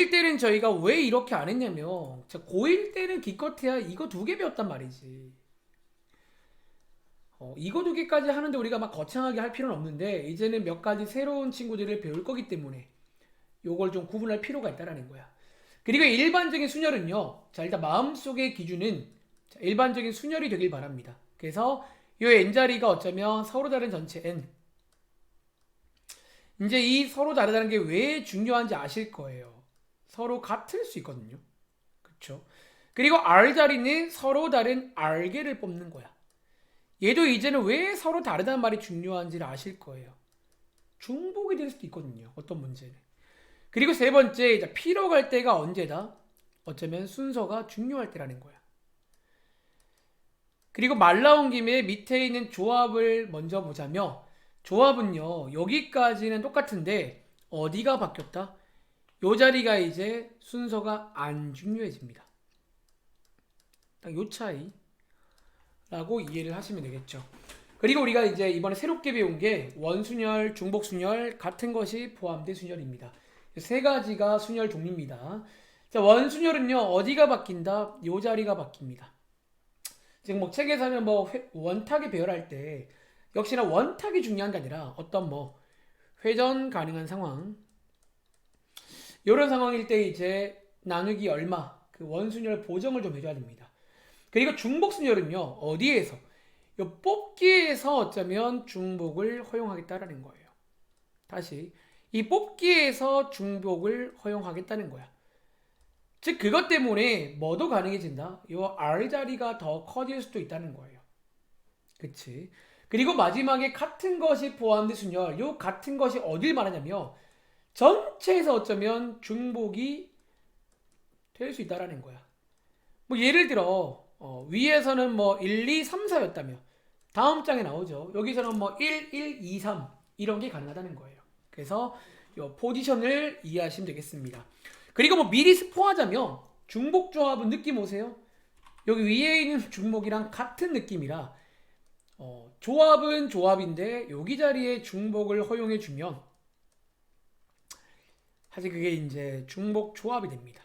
고1 때는 저희가 왜 이렇게 안 했냐면 고1 때는 기껏해야 이거 두 개 배웠단 말이지. 이거 두 개까지 하는데 우리가 막 거창하게 할 필요는 없는데 이제는 몇 가지 새로운 친구들을 배울 거기 때문에 요걸 좀 구분할 필요가 있다라는 거야. 그리고 일반적인 순열은요. 자, 일단 마음속의 기준은 일반적인 순열이 되길 바랍니다. 그래서 요 n자리가 어쩌면 서로 다른 전체 n. 이제 이 서로 다르다는 게 왜 중요한지 아실 거예요. 서로 같을 수 있거든요. 그쵸? 그리고 R자리는 서로 다른 R개를 뽑는 거야. 얘도 이제는 왜 서로 다르다는 말이 중요한지를 아실 거예요. 중복이 될 수도 있거든요. 어떤 문제는. 그리고 세 번째, 이제 P로 갈 때가 언제다? 어쩌면 순서가 중요할 때라는 거야. 그리고 말 나온 김에 밑에 있는 조합을 먼저 보자며 조합은요, 여기까지는 똑같은데 어디가 바뀌었다? 요 자리가 이제 순서가 안 중요해집니다. 딱 요 차이라고 이해를 하시면 되겠죠. 그리고 우리가 이제 이번에 새롭게 배운 게 원순열, 중복순열 같은 것이 포함된 순열입니다. 세 가지가 순열 종류입니다. 자, 원순열은요, 어디가 바뀐다? 요 자리가 바뀝니다. 지금 뭐 책에서는 뭐 원탁에 배열할 때 역시나 원탁이 중요한 게 아니라 어떤 뭐 회전 가능한 상황 이런 상황일 때 이제 나누기 얼마 그 원순열 보정을 좀 해줘야 됩니다. 그리고 중복순열은요 어디에서 요 뽑기에서 어쩌면 중복을 허용하겠다라는 거예요. 다시 이 뽑기에서 중복을 허용하겠다는 거야. 즉 그것 때문에 뭐도 가능해진다. 요 R 자리가 더 커질 수도 있다는 거예요. 그치? 그리고 마지막에 같은 것이 포함된 순열. 요 같은 것이 어딜 말하냐면 전체에서 어쩌면 중복이 될 수 있다라는 거야. 뭐 예를 들어 위에서는 뭐 1, 2, 3, 4였다며 다음 장에 나오죠. 여기서는 뭐 1, 1, 2, 3 이런 게 가능하다는 거예요. 그래서 요 포지션을 이해하시면 되겠습니다. 그리고 뭐 미리 스포하자면 중복 조합은 느낌 오세요? 여기 위에 있는 중복이랑 같은 느낌이라 조합은 조합인데 여기 자리에 중복을 허용해 주면 사실 그게 이제 중복 조합이 됩니다.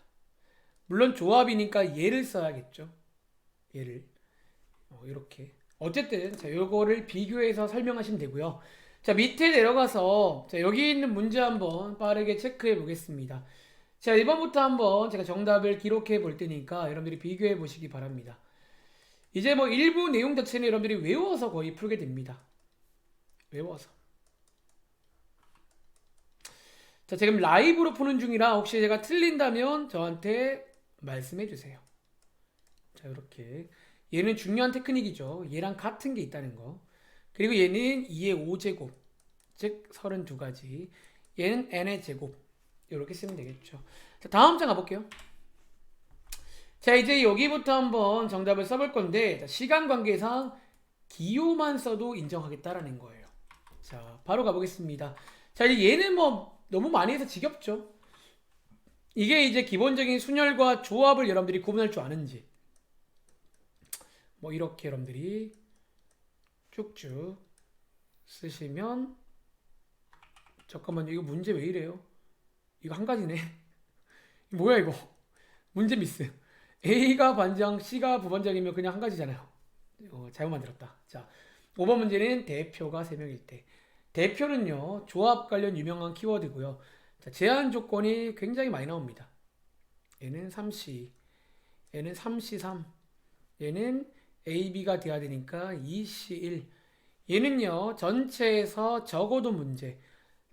물론 조합이니까 얘를 써야겠죠. 얘를 이렇게 어쨌든 자 요거를 비교해서 설명하시면 되고요. 자 밑에 내려가서 자 여기 있는 문제 한번 빠르게 체크해 보겠습니다. 자 1번부터 한번 제가 정답을 기록해 볼 테니까 여러분들이 비교해 보시기 바랍니다. 이제 뭐 일부 내용 자체는 여러분들이 외워서 거의 풀게 됩니다. 외워서. 자 지금 라이브로 푸는 중이라 혹시 제가 틀린다면 저한테 말씀해 주세요. 자 이렇게 얘는 중요한 테크닉이죠. 얘랑 같은 게 있다는 거. 그리고 얘는 2의 5제곱 즉 32가지. 얘는 n의 제곱 이렇게 쓰면 되겠죠. 자 다음 장 가볼게요. 자 이제 여기부터 한번 정답을 써볼 건데 시간 관계상 기호만 써도 인정하겠다라는 거예요. 자 바로 가보겠습니다. 자 이제 얘는 뭐 너무 많이 해서 지겹죠. 이게 이제 기본적인 순열과 조합을 여러분들이 구분할 줄 아는지 뭐 이렇게 여러분들이 쭉쭉 쓰시면 잠깐만요 이거 문제 왜 이래요? 이거 한 가지네. 뭐야 이거? 문제 미스. A가 반장, C가 부반장이면 그냥 한 가지잖아요. 잘못 만들었다. 자, 5번 문제는 대표가 3명일 때. 대표는요, 조합 관련 유명한 키워드고요. 자, 제한 조건이 굉장히 많이 나옵니다. 얘는 3C, 얘는 3C3, 얘는 AB가 돼야 되니까 2C1. 얘는요, 전체에서 적어도 문제.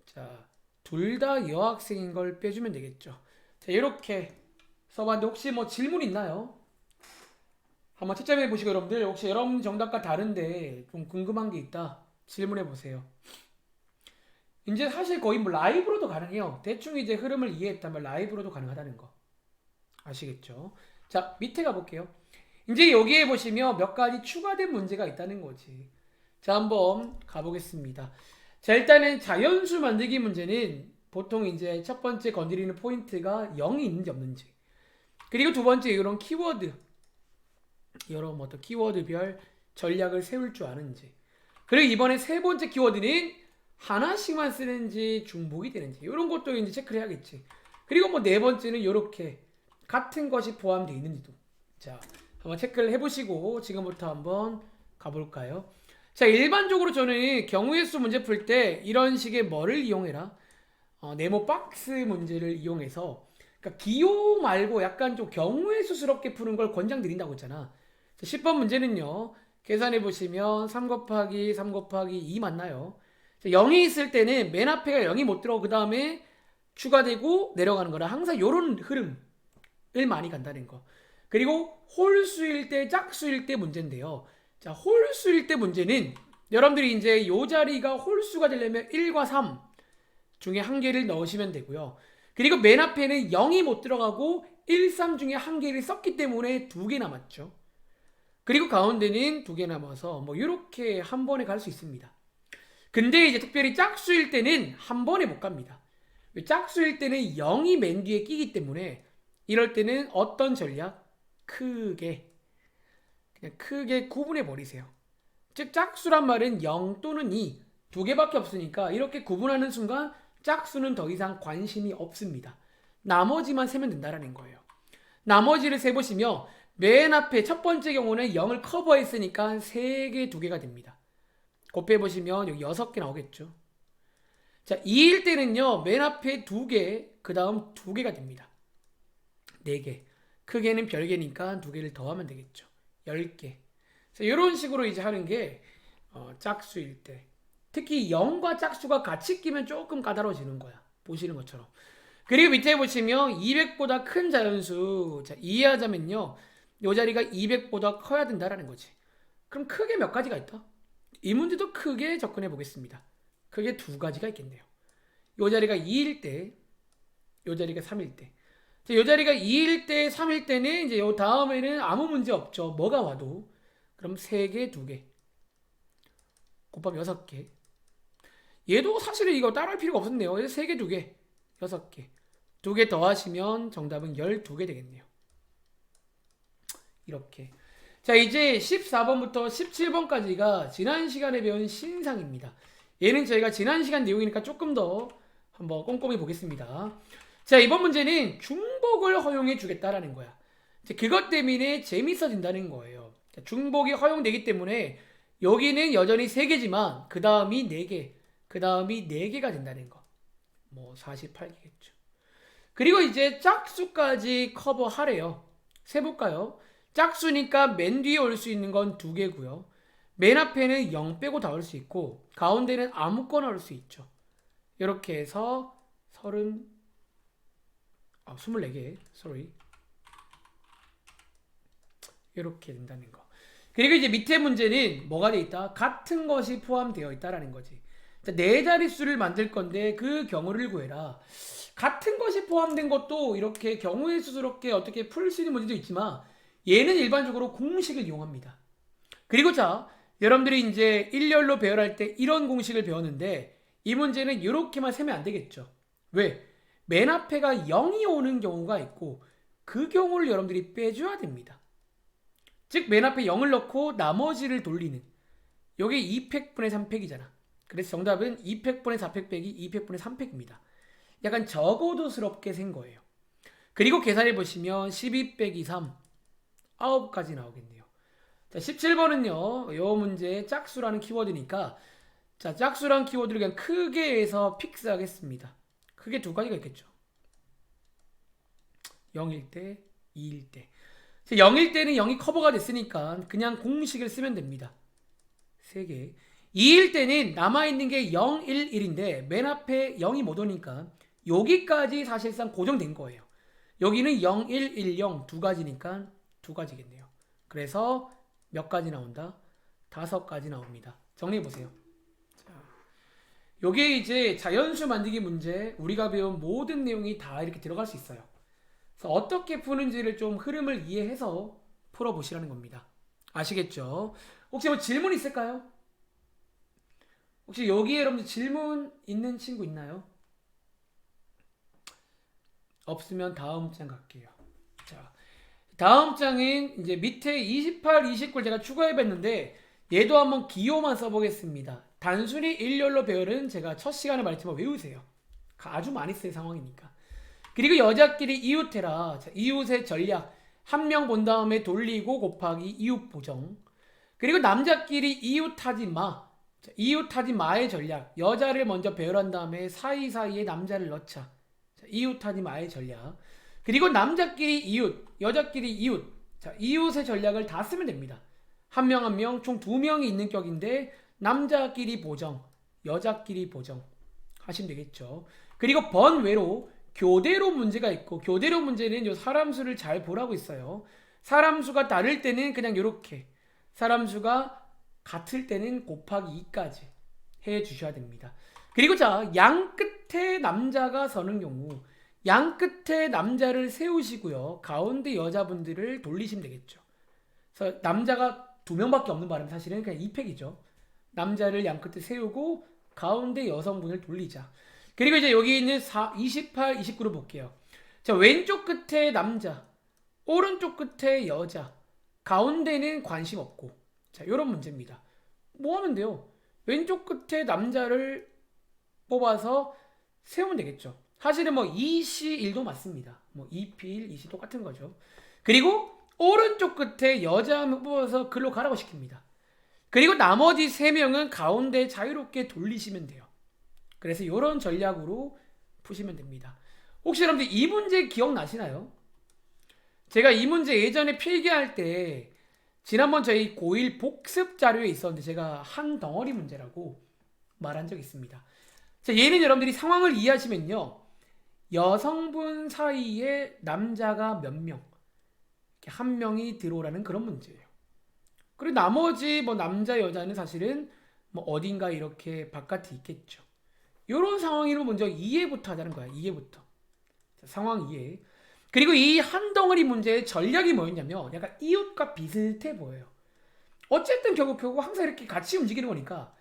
자, 둘 다 여학생인 걸 빼주면 되겠죠. 자, 이렇게 써봤는데 혹시 뭐 질문 있나요? 한번 채점해 보시고 여러분들 혹시 여러분 정답과 다른데 좀 궁금한 게 있다 질문해 보세요. 이제 사실 거의 뭐 라이브로도 가능해요. 대충 이제 흐름을 이해했다면 라이브로도 가능하다는 거 아시겠죠? 자 밑에 가볼게요. 이제 여기에 보시면 몇 가지 추가된 문제가 있다는 거지. 자 한번 가보겠습니다. 자 일단은 자연수 만들기 문제는 보통 이제 첫 번째 건드리는 포인트가 0이 있는지 없는지 그리고 두 번째 이런 키워드 여러 뭐 어떤 키워드별 전략을 세울 줄 아는지 그리고 이번에 세 번째 키워드는 하나씩만 쓰는지 중복이 되는지 이런 것도 이제 체크를 해야겠지. 그리고 뭐 네 번째는 이렇게 같은 것이 포함되어 있는지도. 자, 한번 체크를 해보시고 지금부터 한번 가볼까요? 자, 일반적으로 저는 경우의 수 문제 풀 때 이런 식의 뭐를 이용해라? 네모 박스 문제를 이용해서, 그러니까 기호 말고 약간 좀 경우의 수스럽게 푸는 걸 권장드린다고 했잖아. 10번 문제는요, 계산해 보시면 3 곱하기 3 곱하기 2 맞나요? 0이 있을 때는 맨 앞에가 0이 못 들어오고 그 다음에 추가되고 내려가는 거라 항상 요런 흐름을 많이 간다는 거. 그리고 홀수일 때, 짝수일 때 문제인데요. 자, 홀수일 때 문제는 여러분들이 이제 요 자리가 홀수가 되려면 1과 3 중에 한 개를 넣으시면 되고요. 그리고 맨 앞에는 0이 못 들어가고 1, 3 중에 한 개를 썼기 때문에 두 개 남았죠. 그리고 가운데는 두 개 남아서 뭐 이렇게 한 번에 갈 수 있습니다. 근데 이제 특별히 짝수일 때는 한 번에 못 갑니다. 짝수일 때는 0이 맨 뒤에 끼기 때문에 이럴 때는 어떤 전략? 크게, 그냥 크게 구분해 버리세요. 즉 짝수란 말은 0 또는 2 두 개밖에 없으니까 이렇게 구분하는 순간 짝수는 더 이상 관심이 없습니다. 나머지만 세면 된다라는 거예요. 나머지를 세보시면 맨 앞에 첫 번째 경우는 0을 커버했으니까 3개, 2개가 됩니다. 곱해보시면 여기 6개 나오겠죠. 자, 2일 때는요, 맨 앞에 2개, 그 다음 2개가 됩니다. 4개. 크게는 별개니까 2개를 더하면 되겠죠. 10개. 이런 식으로 이제 하는 게 짝수일 때. 특히 0과 짝수가 같이 끼면 조금 까다로워지는 거야. 보시는 것처럼. 그리고 밑에 보시면 200보다 큰 자연수. 자, 이해하자면요, 이 자리가 200보다 커야 된다라는 거지. 그럼 크게 몇 가지가 있다? 이 문제도 크게 접근해 보겠습니다. 크게 2가지가 있겠네요. 이 자리가 2일 때, 이 자리가 3일 때. 이 자리가 2일 때, 3일 때는 이제 이 다음에는 아무 문제 없죠. 뭐가 와도. 그럼 3개, 2개. 곱하면 6개. 얘도 사실은 이거 따라할 필요가 없었네요. 그래서 3개, 2개. 6개. 2개 더하시면 정답은 12개 되겠네요. 이렇게. 자, 이제 14번부터 17번까지가 지난 시간에 배운 신상입니다. 얘는 저희가 지난 시간 내용이니까 조금 더 한번 꼼꼼히 보겠습니다. 자, 이번 문제는 중복을 허용해 주겠다라는 거야. 그것 때문에 재밌어진다는 거예요. 자, 중복이 허용되기 때문에 여기는 여전히 3개지만 그 다음이 4개, 그 다음이 4개가 된다는 거. 뭐 48개겠죠. 그리고 이제 짝수까지 커버하래요. 세볼까요? 짝수니까 맨 뒤에 올 수 있는 건 2개고요. 맨 앞에는 0 빼고 다 올 수 있고 가운데는 아무거나 올 수 있죠. 이렇게 해서 24개, 이렇게 된다는 거. 그리고 이제 밑에 문제는 뭐가 돼 있다? 같은 것이 포함되어 있다라는 거지. 자, 네 자릿수를 만들 건데 그 경우를 구해라. 같은 것이 포함된 것도 이렇게 경우의 수스럽게 어떻게 풀 수 있는 문제도 있지만 얘는 일반적으로 공식을 이용합니다. 그리고 자, 여러분들이 이제 일렬로 배열할 때 이런 공식을 배웠는데 이 문제는 이렇게만 세면 안 되겠죠. 왜? 맨 앞에가 0이 오는 경우가 있고 그 경우를 여러분들이 빼줘야 됩니다. 즉 맨 앞에 0을 넣고 나머지를 돌리는, 이게 2팩분의 3팩이잖아. 그래서 정답은 2팩분의 4팩 빼기 2팩분의 3팩입니다. 약간 적어도스럽게 센 거예요. 그리고 계산해 보시면 12 빼기 3, 9가지 나오겠네요. 자, 17번은요, 요 문제 짝수라는 키워드니까, 자, 짝수라는 키워드를 그냥 크게 해서 픽스하겠습니다. 크게 2가지가 있겠죠. 0일 때, 2일 때. 0일 때는 0이 커버가 됐으니까 그냥 공식을 쓰면 됩니다. 3개. 2일 때는 남아있는 게 0, 1, 1인데 맨 앞에 0이 못 오니까 여기까지 사실상 고정된 거예요. 여기는 0, 1, 1, 0 2가지니까 2가지겠네요. 그래서 몇 가지 나온다? 5가지 나옵니다. 정리해보세요. 자, 요게 이제 자연수 만들기 문제, 우리가 배운 모든 내용이 다 이렇게 들어갈 수 있어요. 그래서 어떻게 푸는지를 좀 흐름을 이해해서 풀어보시라는 겁니다. 아시겠죠? 혹시 뭐 질문 있을까요? 혹시 여기에 여러분들 질문 있는 친구 있나요? 없으면 다음 장 갈게요. 자, 다음 장은 이제 밑에 28, 29를 제가 추가해봤는데 얘도 한번 기호만 써보겠습니다. 단순히 일렬로 배열은 제가 첫 시간에 말했지만 외우세요. 아주 많이 쓸 상황이니까. 그리고 여자끼리 이웃해라. 자, 이웃의 전략. 한 명 본 다음에 돌리고 곱하기 이웃 보정. 그리고 남자끼리 이웃하지 마. 자, 이웃하지 마의 전략. 여자를 먼저 배열한 다음에 사이사이에 남자를 넣자. 자, 이웃하지 마의 전략. 그리고 남자끼리 이웃, 여자끼리 이웃. 자, 이웃의 전략을 다 쓰면 됩니다. 한 명 한 명 총 2명이 있는 격인데 남자끼리 보정, 여자끼리 보정 하시면 되겠죠. 그리고 번외로 교대로 문제가 있고, 교대로 문제는 요 사람 수를 잘 보라고 있어요. 사람 수가 다를 때는 그냥 이렇게, 사람 수가 같을 때는 곱하기 2까지 해 주셔야 됩니다. 그리고 자, 양 끝에 남자가 서는 경우 양 끝에 남자를 세우시고요. 가운데 여자분들을 돌리시면 되겠죠. 그래서 남자가 2명밖에 없는 바람에 사실은 그냥 2팩이죠. 남자를 양 끝에 세우고 가운데 여성분을 돌리자. 그리고 이제 여기 있는 28, 29를 볼게요. 자, 왼쪽 끝에 남자, 오른쪽 끝에 여자, 가운데는 관심 없고. 자, 요런 문제입니다. 뭐 하면 돼요? 왼쪽 끝에 남자를 뽑아서 세우면 되겠죠. 사실은 뭐 2시 1도 맞습니다. 뭐 2P 1, 2시 똑같은 거죠. 그리고 오른쪽 끝에 여자 한명 뽑아서 글로 가라고 시킵니다. 그리고 나머지 3명은 가운데 자유롭게 돌리시면 돼요. 그래서 이런 전략으로 푸시면 됩니다. 혹시 여러분들 이 문제 기억나시나요? 제가 이 문제 예전에 필기할 때 지난번 저희 고1 복습 자료에 있었는데 제가 한 덩어리 문제라고 말한 적이 있습니다. 자, 얘는 여러분들이 상황을 이해하시면요. 여성분 사이에 남자가 몇 명, 이렇게 한 명이 들어오라는 그런 문제예요. 그리고 나머지 뭐 남자 여자는 사실은 뭐 어딘가 이렇게 바깥에 있겠죠. 이런 상황으로 먼저 이해부터 하자는 거야. 이해부터. 자, 상황 이해. 그리고 이 한 덩어리 문제의 전략이 뭐였냐면 약간 이웃과 비슷해 보여요. 어쨌든 결국 항상 이렇게 같이 움직이는 거니까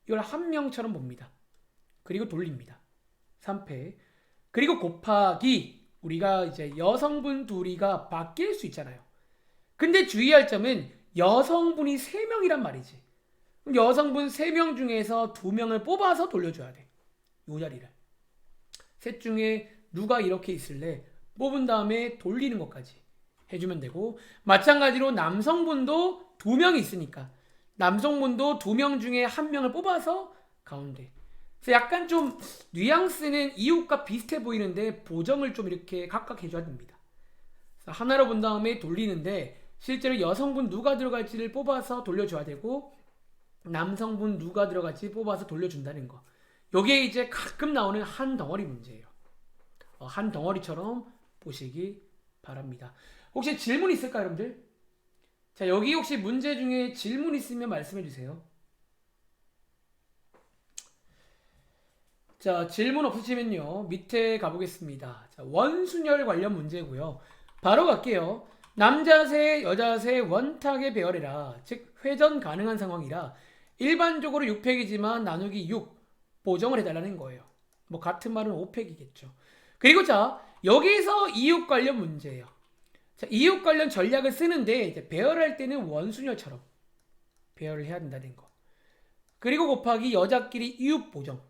이걸 한 명처럼 봅니다. 그리고 돌립니다. 3패. 그리고 곱하기 우리가 이제 여성분 둘이가 바뀔 수 있잖아요. 근데 주의할 점은 여성분이 3명이란 말이지. 그럼 여성분 3명 중에서 2명을 뽑아서 돌려줘야 돼. 이 자리를. 셋 중에 누가 이렇게 있을래? 뽑은 다음에 돌리는 것까지 해주면 되고, 마찬가지로 남성분도 2명이 있으니까 남성분도 2명 중에 1명을 뽑아서 가운데. 그래서 약간 좀 뉘앙스는 이웃과 비슷해 보이는데 보정을 좀 이렇게 각각 해줘야 됩니다. 그래서 하나로 본 다음에 돌리는데 실제로 여성분 누가 들어갈지를 뽑아서 돌려줘야 되고 남성분 누가 들어갈지 뽑아서 돌려준다는 거. 요게 이제 가끔 나오는 한 덩어리 문제예요. 한 덩어리처럼 보시기 바랍니다. 혹시 질문 있을까요, 여러분들? 자, 여기 혹시 문제 중에 질문 있으면 말씀해 주세요. 자, 질문 없으시면요. 밑에 가보겠습니다. 자, 원순열 관련 문제고요. 바로 갈게요. 남자 세, 여자 세 원탁에 배열해라. 즉, 회전 가능한 상황이라 일반적으로 6팩이지만 나누기 6 보정을 해달라는 거예요. 뭐 같은 말은 5팩이겠죠. 그리고 자, 여기서 이웃 관련 문제예요. 자, 이웃 관련 전략을 쓰는데 이제 배열할 때는 원순열처럼 배열을 해야 된다는 거. 그리고 곱하기 여자끼리 이웃 보정.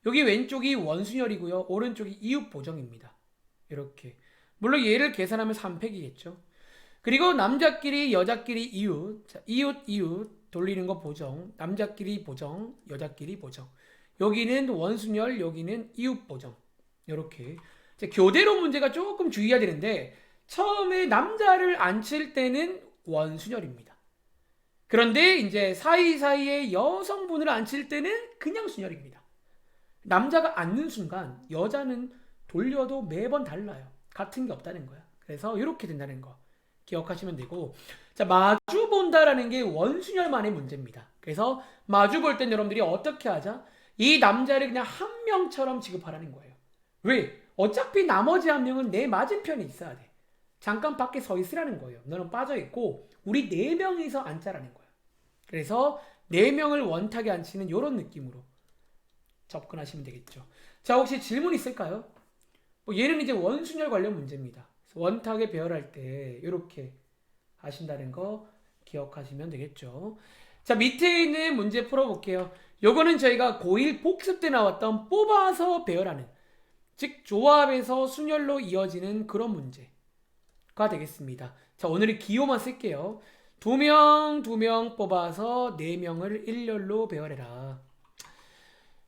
여기 왼쪽이 원순열이고요. 오른쪽이 이웃 보정입니다. 이렇게. 물론 얘를 계산하면 3팩이겠죠. 그리고 남자끼리 여자끼리 이웃. 자, 이웃 돌리는 거 보정. 남자끼리 보정, 여자끼리 보정. 여기는 원순열, 여기는 이웃 보정. 이렇게. 교대로 문제가 조금 주의해야 되는데 처음에 남자를 앉힐 때는 원순열입니다. 그런데 이제 사이사이에 여성분을 앉힐 때는 그냥 순열입니다. 남자가 앉는 순간 여자는 돌려도 매번 달라요. 같은 게 없다는 거야. 그래서 이렇게 된다는 거 기억하시면 되고, 자, 마주 본다라는 게 원순열만의 문제입니다. 그래서 마주 볼 땐 여러분들이 어떻게 하자? 이 남자를 그냥 한 명처럼 취급하라는 거예요. 왜? 어차피 나머지 한 명은 내 맞은편에 있어야 돼. 잠깐 밖에 서 있으라는 거예요. 너는 빠져있고 우리 4명이서 앉자라는 거예요. 그래서 4명을 원탁에 앉히는 이런 느낌으로 접근하시면 되겠죠. 자, 혹시 질문 있을까요? 얘는 이제 원순열 관련 문제입니다. 원탁에 배열할 때 이렇게 하신다는 거 기억하시면 되겠죠. 자, 밑에 있는 문제 풀어볼게요. 요거는 저희가 고1 복습 때 나왔던 뽑아서 배열하는, 즉 조합에서 순열로 이어지는 그런 문제가 되겠습니다. 자, 오늘은 기호만 쓸게요. 두 명 뽑아서 네 명을 일렬로 배열해라.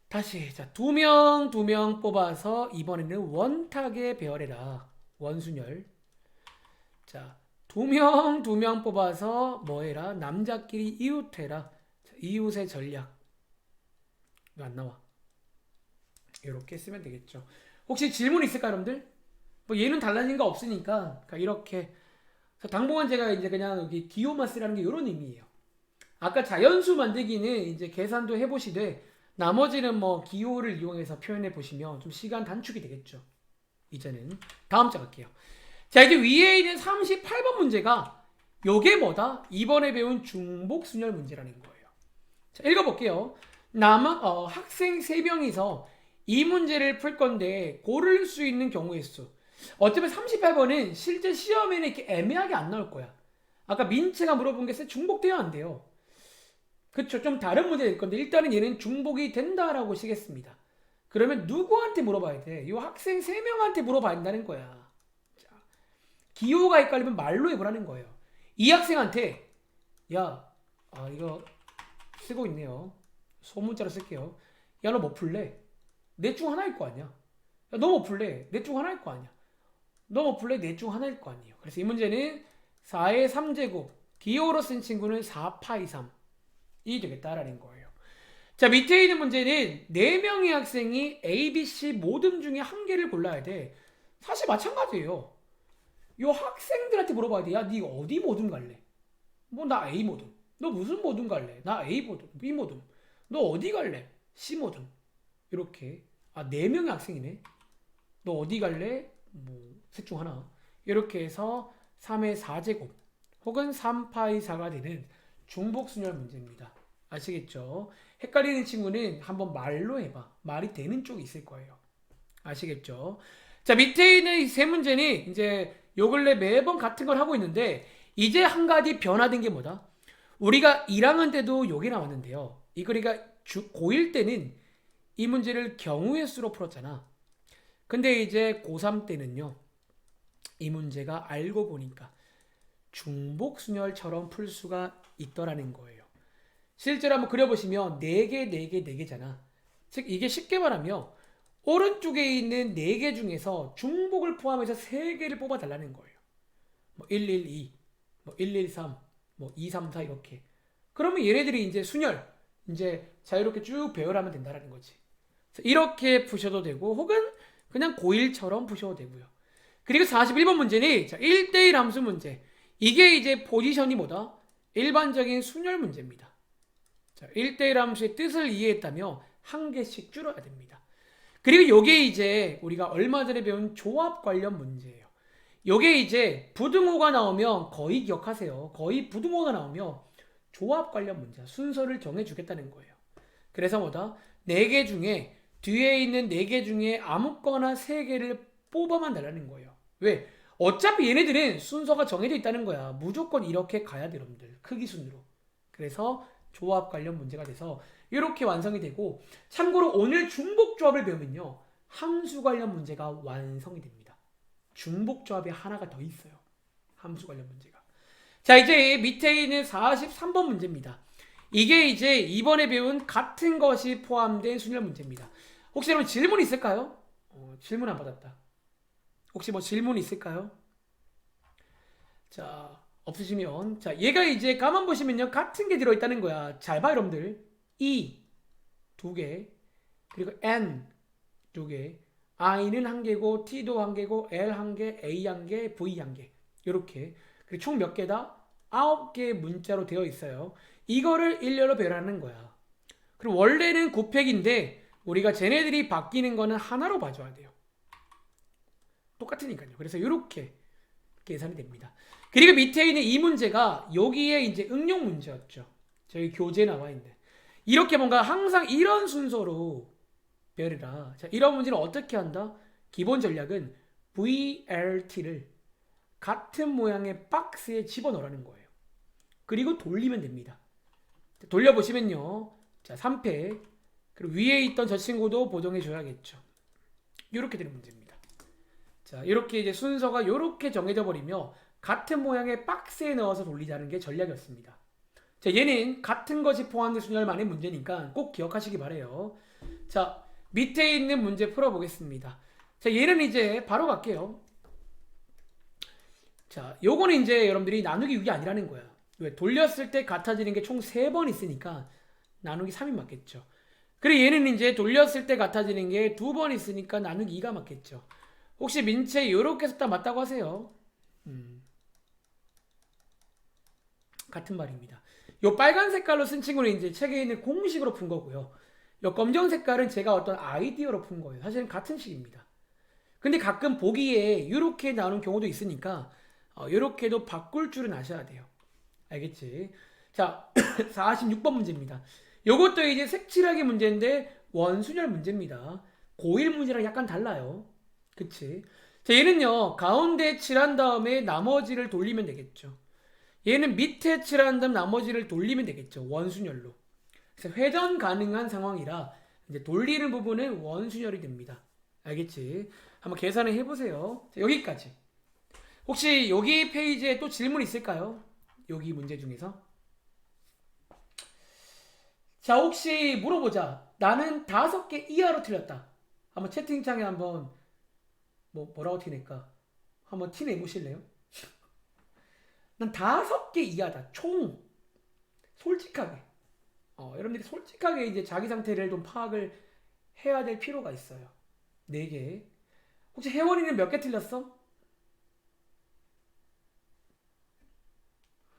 다시 자, 두 명 뽑아서 이번에는 원탁에 배열해라. 원순열. 자, 두 명 뽑아서 뭐 해라? 남자끼리 이웃해라. 자, 이웃의 전략. 이거 안 나와. 이렇게 쓰면 되겠죠. 혹시 질문 있을까요, 여러분들? 뭐 얘는 달라진 거 없으니까 그러니까 이렇게. 당분간 제가 이제 그냥 여기 기호만 쓰라는 게 이런 의미예요. 아까 자연수 만들기는 이제 계산도 해보시되 나머지는 뭐 기호를 이용해서 표현해 보시면 좀 시간 단축이 되겠죠. 이제는 다음 장 갈게요. 자, 이제 위에 있는 38번 문제가 요게 뭐다? 이번에 배운 중복순열 문제라는 거예요. 자, 읽어볼게요. 학생 3명이서 이 문제를 풀 건데 고를 수 있는 경우의 수. 어쩌면 38번은 실제 시험에는 이렇게 애매하게 안 나올 거야. 아까 민채가 물어본 게 중복돼야 안 돼요. 그쵸? 좀 다른 문제일 건데 일단은 얘는 중복이 된다라고 시겠습니다. 그러면 누구한테 물어봐야 돼? 이 학생 3명한테 물어봐야 한다는 거야. 자, 기호가 헷갈리면 말로 해보라는 거예요. 이 학생한테 이거 쓰고 있네요. 소문자로 쓸게요. 야, 너 뭐 풀래? 넷 중 하나일 거 아니야. 야, 너 뭐 풀래? 넷 중 하나일 거 아니야. 너 뭐 풀래? 넷 중 하나일 거 아니에요. 그래서 이 문제는 4의 3제곱 기호로 쓴 친구는 4파이 3이 되겠다라는 거예요. 자, 밑에 있는 문제는 4명의 학생이 A, B, C 모듬 중에 한 개를 골라야 돼. 사실 마찬가지예요. 요 학생들한테 물어봐야 돼. 야, 니 어디 모듬 갈래? 뭐 나 A 모듬. 너 무슨 모듬 갈래? 나 A 모듬, B 모듬. 너 어디 갈래? C 모듬. 이렇게. 4명의 학생이네. 너 어디 갈래? 뭐 셋 중 하나. 이렇게 해서 3의 4제곱 혹은 3파이 4가 되는 중복순열 문제입니다. 아시겠죠? 헷갈리는 친구는 한번 말로 해봐. 말이 되는 쪽이 있을 거예요. 아시겠죠? 자, 밑에 있는 이 세 문제는 이제 요 근래 매번 같은 걸 하고 있는데 이제 한 가지 변화된 게 뭐다? 우리가 1학년 때도 요게 나왔는데요. 이거 우리가 고1 때는 이 문제를 경우의 수로 풀었잖아. 근데 이제 고3 때는요. 이 문제가 알고 보니까 중복순열처럼 풀 수가 있더라는 거예요. 실제로 한번 그려보시면 4개, 4개, 4개잖아. 즉 이게 쉽게 말하면 오른쪽에 있는 4개 중에서 중복을 포함해서 3개를 뽑아달라는 거예요. 뭐 112, 뭐 113, 뭐 234 이렇게. 그러면 얘네들이 이제 순열, 이제 자유롭게 쭉 배열하면 된다는 거지. 이렇게 푸셔도 되고 혹은 그냥 고1처럼 푸셔도 되고요. 그리고 41번 문제는 1대1 함수 문제. 이게 이제 포지션이 뭐다? 일반적인 순열 문제입니다. 자, 1대1 함수의 뜻을 이해했다며 한 개씩 줄여야 됩니다. 그리고 요게 이제 우리가 얼마 전에 배운 조합 관련 문제예요. 요게 이제 부등호가 나오면 거의 기억하세요. 거의 부등호가 나오면 조합 관련 문제야. 순서를 정해주겠다는 거예요. 그래서 뭐다? 4개 중에 뒤에 있는 4개 중에 아무거나 3개를 뽑아만 달라는 거예요. 왜? 어차피 얘네들은 순서가 정해져 있다는 거야. 무조건 이렇게 가야 돼, 여러분들. 크기 순으로. 그래서 조합 관련 문제가 돼서 이렇게 완성이 되고, 참고로 오늘 중복 조합을 배우면요. 함수 관련 문제가 완성이 됩니다. 중복 조합이 하나가 더 있어요. 함수 관련 문제가. 자, 이제 밑에 있는 43번 문제입니다. 이게 이제 이번에 배운 같은 것이 포함된 순열 문제입니다. 혹시 여러분 질문 있을까요? 질문 안 받았다. 혹시 뭐 질문 있을까요? 자, 없으시면 자, 얘가 이제 가만 보시면요. 같은 게 들어있다는 거야. 잘 봐, 여러분들. E 2개, 그리고 N 2개, I는 1개고 T도 1개고 L 1개, A 1개, V 1개. 이렇게. 그리고 총 몇 개다? 9개의 문자로 되어 있어요. 이거를 일렬로 배열하는 거야. 그리고 원래는 곱획인데 우리가 쟤네들이 바뀌는 거는 하나로 봐줘야 돼요. 똑같으니까요. 그래서 이렇게 계산이 됩니다. 그리고 밑에 있는 이 문제가 여기에 이제 응용 문제였죠. 저희 교재에 나와 있는. 이렇게 뭔가 항상 이런 순서로 배열해라. 자, 이런 문제는 어떻게 한다? 기본 전략은 VLT를 같은 모양의 박스에 집어넣으라는 거예요. 그리고 돌리면 됩니다. 돌려보시면요. 자, 3패. 그리고 위에 있던 저 친구도 보정해 줘야겠죠. 이렇게 되는 문제입니다. 자, 이렇게 이제 순서가 이렇게 정해져 버리며 같은 모양의 박스에 넣어서 돌리자는 게 전략이었습니다. 자, 얘는 같은 것이 포함된 순열만의 문제니까 꼭 기억하시기 바래요. 자, 밑에 있는 문제 풀어보겠습니다. 자, 얘는 이제 바로 갈게요. 자, 요거는 이제 여러분들이 나누기 6이 아니라는 거야. 왜? 돌렸을 때 같아지는 게 총 3번 있으니까 나누기 3이 맞겠죠. 그리고 얘는 이제 돌렸을 때 같아지는 게 2번 있으니까 나누기 2가 맞겠죠. 혹시 민채 요렇게 썼다 맞다고 하세요? 같은 말입니다. 요 빨간 색깔로 쓴 친구는 이제 책에 있는 공식으로 푼 거고요. 요 검정 색깔은 제가 어떤 아이디어로 푼 거예요. 사실은 같은 식입니다. 근데 가끔 보기에 이렇게 나오는 경우도 있으니까 이렇게도 바꿀 줄은 아셔야 돼요. 알겠지? 자, 46번 문제입니다. 요것도 이제 색칠하기 문제인데 원순열 문제입니다. 고1 문제랑 약간 달라요. 그치? 자, 얘는요, 가운데 칠한 다음에 나머지를 돌리면 되겠죠. 얘는 밑에 칠한 다음 나머지를 돌리면 되겠죠. 원순열로. 그래서 회전 가능한 상황이라 이제 돌리는 부분은 원순열이 됩니다. 알겠지? 한번 계산을 해보세요. 자, 여기까지. 혹시 여기 페이지에 또 질문 있을까요? 여기 문제 중에서. 자, 혹시 물어보자. 나는 5개 이하로 틀렸다. 한번 채팅창에 한번 뭐라고 티낼까? 한번 티 내보실래요? 난 5개 이하다. 총. 솔직하게. 여러분들이 솔직하게 이제 자기 상태를 좀 파악을 해야 될 필요가 있어요. 4개. 혹시 혜원이는 몇 개 틀렸어?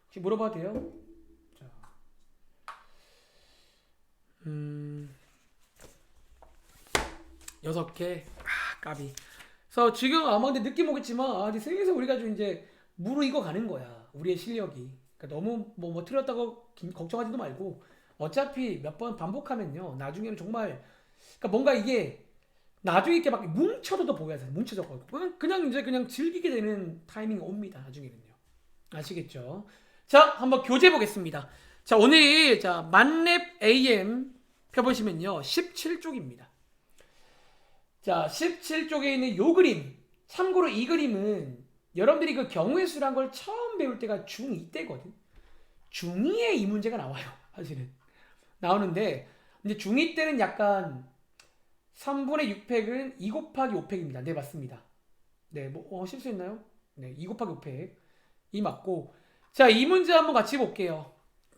혹시 물어봐도 돼요? 자, 6개. 까비. 그래서 지금 아마 근데 느낌 오겠지만, 이제 슬슬 우리가 좀 이제 무르익어 가는 거야. 우리의 실력이. 그러니까 너무 뭐 틀렸다고 걱정하지도 말고, 어차피 몇 번 반복하면요. 나중에는 정말, 그러니까 뭔가 이게 나중에 이렇게 막 뭉쳐도 보여야 돼. 뭉쳐져가지고. 그냥 이제 그냥 즐기게 되는 타이밍이 옵니다. 나중에는요. 아시겠죠? 자, 한번 교재 보겠습니다. 자, 오늘, 자, 만렙 AM 펴보시면요. 17쪽입니다. 자, 17쪽에 있는 요 그림. 참고로 이 그림은 여러분들이 그 경우의 수란 걸 처음 배울 때가 중2 때거든. 중2에 이 문제가 나와요. 사실은. 나오는데, 이제 중2 때는 약간 3분의 6팩은 2 곱하기 5팩입니다. 네, 맞습니다. 네, 실수했나요? 네, 2 곱하기 5팩. 이 맞고. 자, 이 문제 한번 같이 볼게요.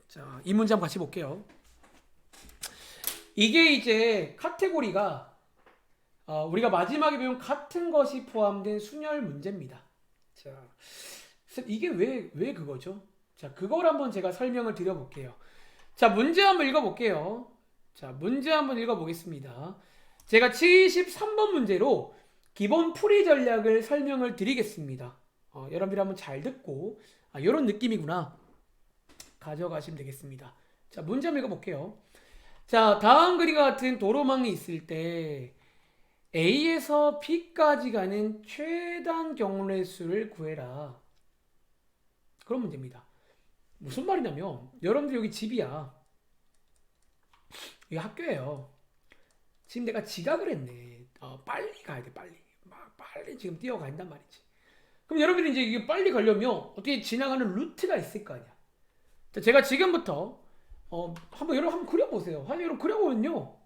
자, 이 문제 한번 같이 볼게요. 이게 이제 카테고리가 우리가 마지막에 배운 같은 것이 포함된 순열 문제입니다. 자, 이게 왜 그거죠? 자, 그걸 한번 제가 설명을 드려볼게요. 자, 문제 한번 읽어볼게요. 자, 문제 한번 읽어보겠습니다. 제가 73번 문제로 기본 풀이 전략을 설명을 드리겠습니다. 여러분들이 한번 잘 듣고, 이런 느낌이구나. 가져가시면 되겠습니다. 자, 문제 한번 읽어볼게요. 자, 다음 그림과 같은 도로망이 있을 때, A에서 B까지 가는 최단 경로의 수를 구해라. 그런 문제입니다. 무슨 말이냐면 여러분들 여기 집이야. 여기 학교예요. 지금 내가 지각을 했네. 빨리 가야 돼, 빨리. 빨리 지금 뛰어간단 말이지. 그럼 여러분들이 이제 이게 빨리 가려면 어떻게 지나가는 루트가 있을 거 아니야. 자, 제가 지금부터 여러분 한번 그려보세요. 여러분 그려보면요.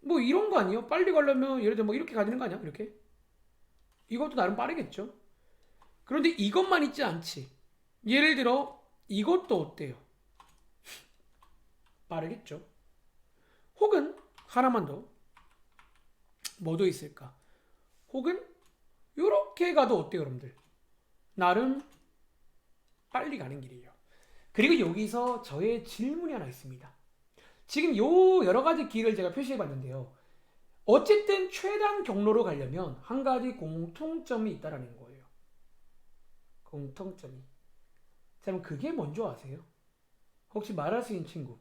뭐 이런 거 아니에요? 빨리 가려면 예를 들어 뭐 이렇게 가야 되는 거 아니야? 이렇게? 이것도 나름 빠르겠죠? 그런데 이것만 있지 않지. 예를 들어 이것도 어때요? 빠르겠죠? 혹은 하나만 더. 뭐도 있을까? 혹은 이렇게 가도 어때요, 여러분들? 나름 빨리 가는 길이에요. 그리고 여기서 저의 질문이 하나 있습니다. 지금 요 여러 가지 길을 제가 표시해 봤는데요. 어쨌든 최단 경로로 가려면 한 가지 공통점이 있다라는 거예요. 공통점이. 자, 그럼 그게 뭔지 아세요? 혹시 말할 수 있는 친구?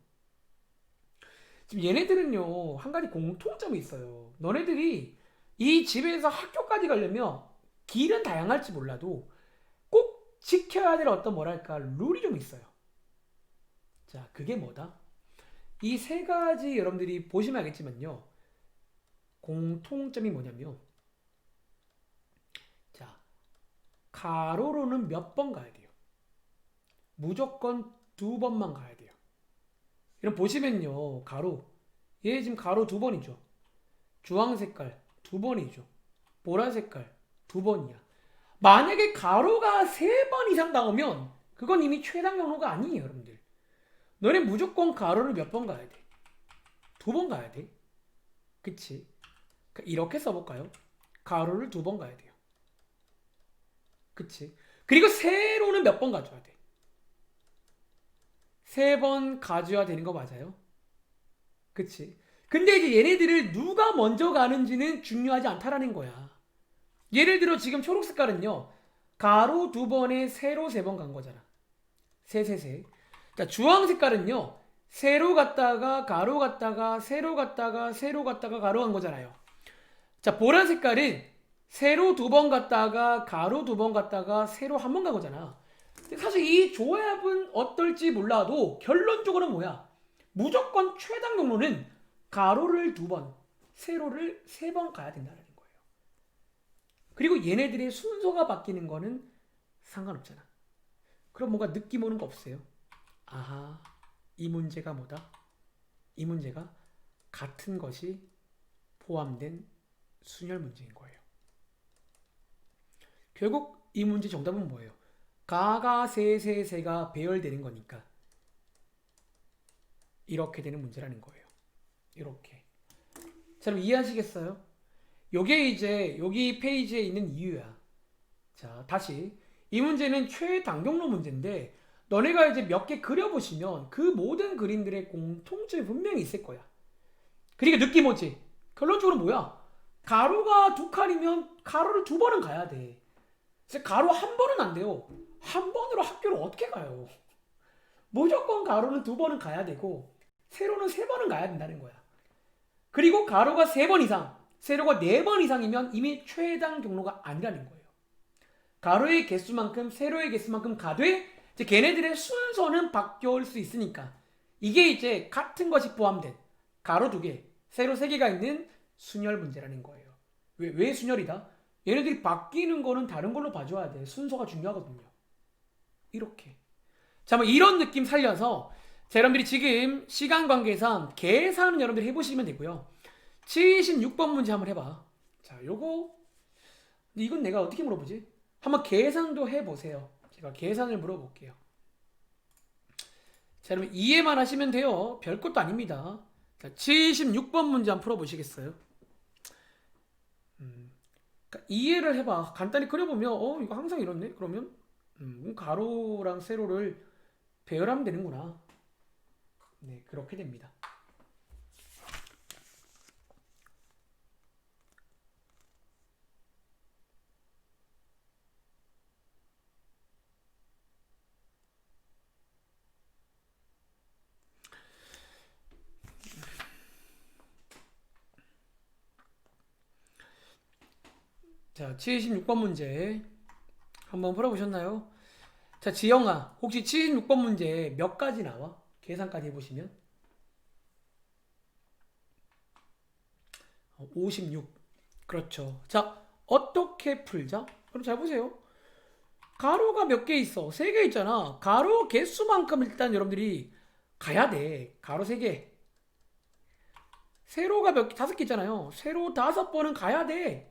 지금 얘네들은요, 한 가지 공통점이 있어요. 너네들이 이 집에서 학교까지 가려면 길은 다양할지 몰라도 꼭 지켜야 될 어떤 뭐랄까 룰이 좀 있어요. 자, 그게 뭐다? 이 3가지 여러분들이 보시면 알겠지만요. 공통점이 뭐냐면 가로로는 몇 번 가야 돼요? 무조건 2번만 가야 돼요. 이럼 보시면요. 가로. 얘 지금 가로 2번이죠. 주황 색깔 2번이죠. 보라 색깔 2번이야. 만약에 가로가 3번 이상 나오면 그건 이미 최단 경로가 아니에요, 여러분들. 너네 무조건 가로를 몇 번 가야 돼? 2번 가야 돼. 그치? 이렇게 써볼까요? 가로를 2번 가야 돼요. 그치? 그리고 세로는 몇 번 가져야 돼? 3번 가져야 되는 거 맞아요? 그치? 근데 이제 얘네들을 누가 먼저 가는지는 중요하지 않다라는 거야. 예를 들어 지금 초록 색깔은요. 가로 2번에 세로 3번 간 거잖아. 세. 자, 주황 색깔은요. 세로 갔다가 가로 갔다가 세로 갔다가 세로 갔다가 가로 간 거잖아요. 자, 보라 색깔은 세로 2번 갔다가 가로 2번 갔다가 세로 1번 간 거잖아. 근데 사실 이 조합은 어떨지 몰라도 결론적으로는 뭐야? 무조건 최단 경로는 가로를 2번, 세로를 3번 가야 된다는 거예요. 그리고 얘네들의 순서가 바뀌는 거는 상관없잖아. 그럼 뭔가 느낌 오는 거 없어요? 아하, 이 문제가 뭐다? 이 문제가 같은 것이 포함된 순열 문제인 거예요. 결국 이 문제 정답은 뭐예요? 가가 세가 배열되는 거니까 이렇게 되는 문제라는 거예요. 이렇게. 자, 그럼 이해하시겠어요? 요게 이제 여기 페이지에 있는 이유야. 자, 다시 이 문제는 최단경로 문제인데 너네가 이제 몇 개 그려보시면 그 모든 그림들의 공통점이 분명히 있을 거야. 그러니까 느낌 오지? 결론적으로 뭐야? 가로가 2칸이면 가로를 2번은 가야 돼. 그래서 가로 1번은 안 돼요. 1번으로 학교를 어떻게 가요? 무조건 가로는 2번은 가야 되고 세로는 3번은 가야 된다는 거야. 그리고 가로가 3번 이상, 세로가 4번 이상이면 이미 최단 경로가 아니라는 거예요. 가로의 개수만큼 세로의 개수만큼 가되 이제 걔네들의 순서는 바뀌어올 수 있으니까 이게 이제 같은 것이 포함된 가로 2개, 세로 3개가 있는 순열 문제라는 거예요. 왜 순열이다? 얘네들이 바뀌는 거는 다른 걸로 봐줘야 돼. 순서가 중요하거든요. 이렇게. 자, 뭐 이런 느낌 살려서 자, 여러분들이 지금 시간 관계상 계산은 여러분들이 해보시면 되고요. 76번 문제 한번 해봐. 자, 요거 근데 이건 내가 어떻게 물어보지? 한번 계산도 해보세요. 제가 계산을 물어볼게요. 자, 여러분 이해만 하시면 돼요. 별것도 아닙니다. 자, 76번 문제 한번 풀어보시겠어요? 그러니까 이해를 해봐. 간단히 그려보면 이거 항상 이렇네? 그러면 가로랑 세로를 배열하면 되는구나. 네, 그렇게 됩니다. 자, 76번 문제 한번 풀어보셨나요? 자, 지영아, 혹시 76번 문제 몇 가지 나와? 계산까지 해보시면 56. 그렇죠. 자, 어떻게 풀자? 그럼 잘 보세요. 가로가 몇 개 있어? 3개 있잖아. 가로 개수만큼 일단 여러분들이 가야 돼. 가로 3개. 세로가 5개 있잖아요. 세로 5번은 가야 돼.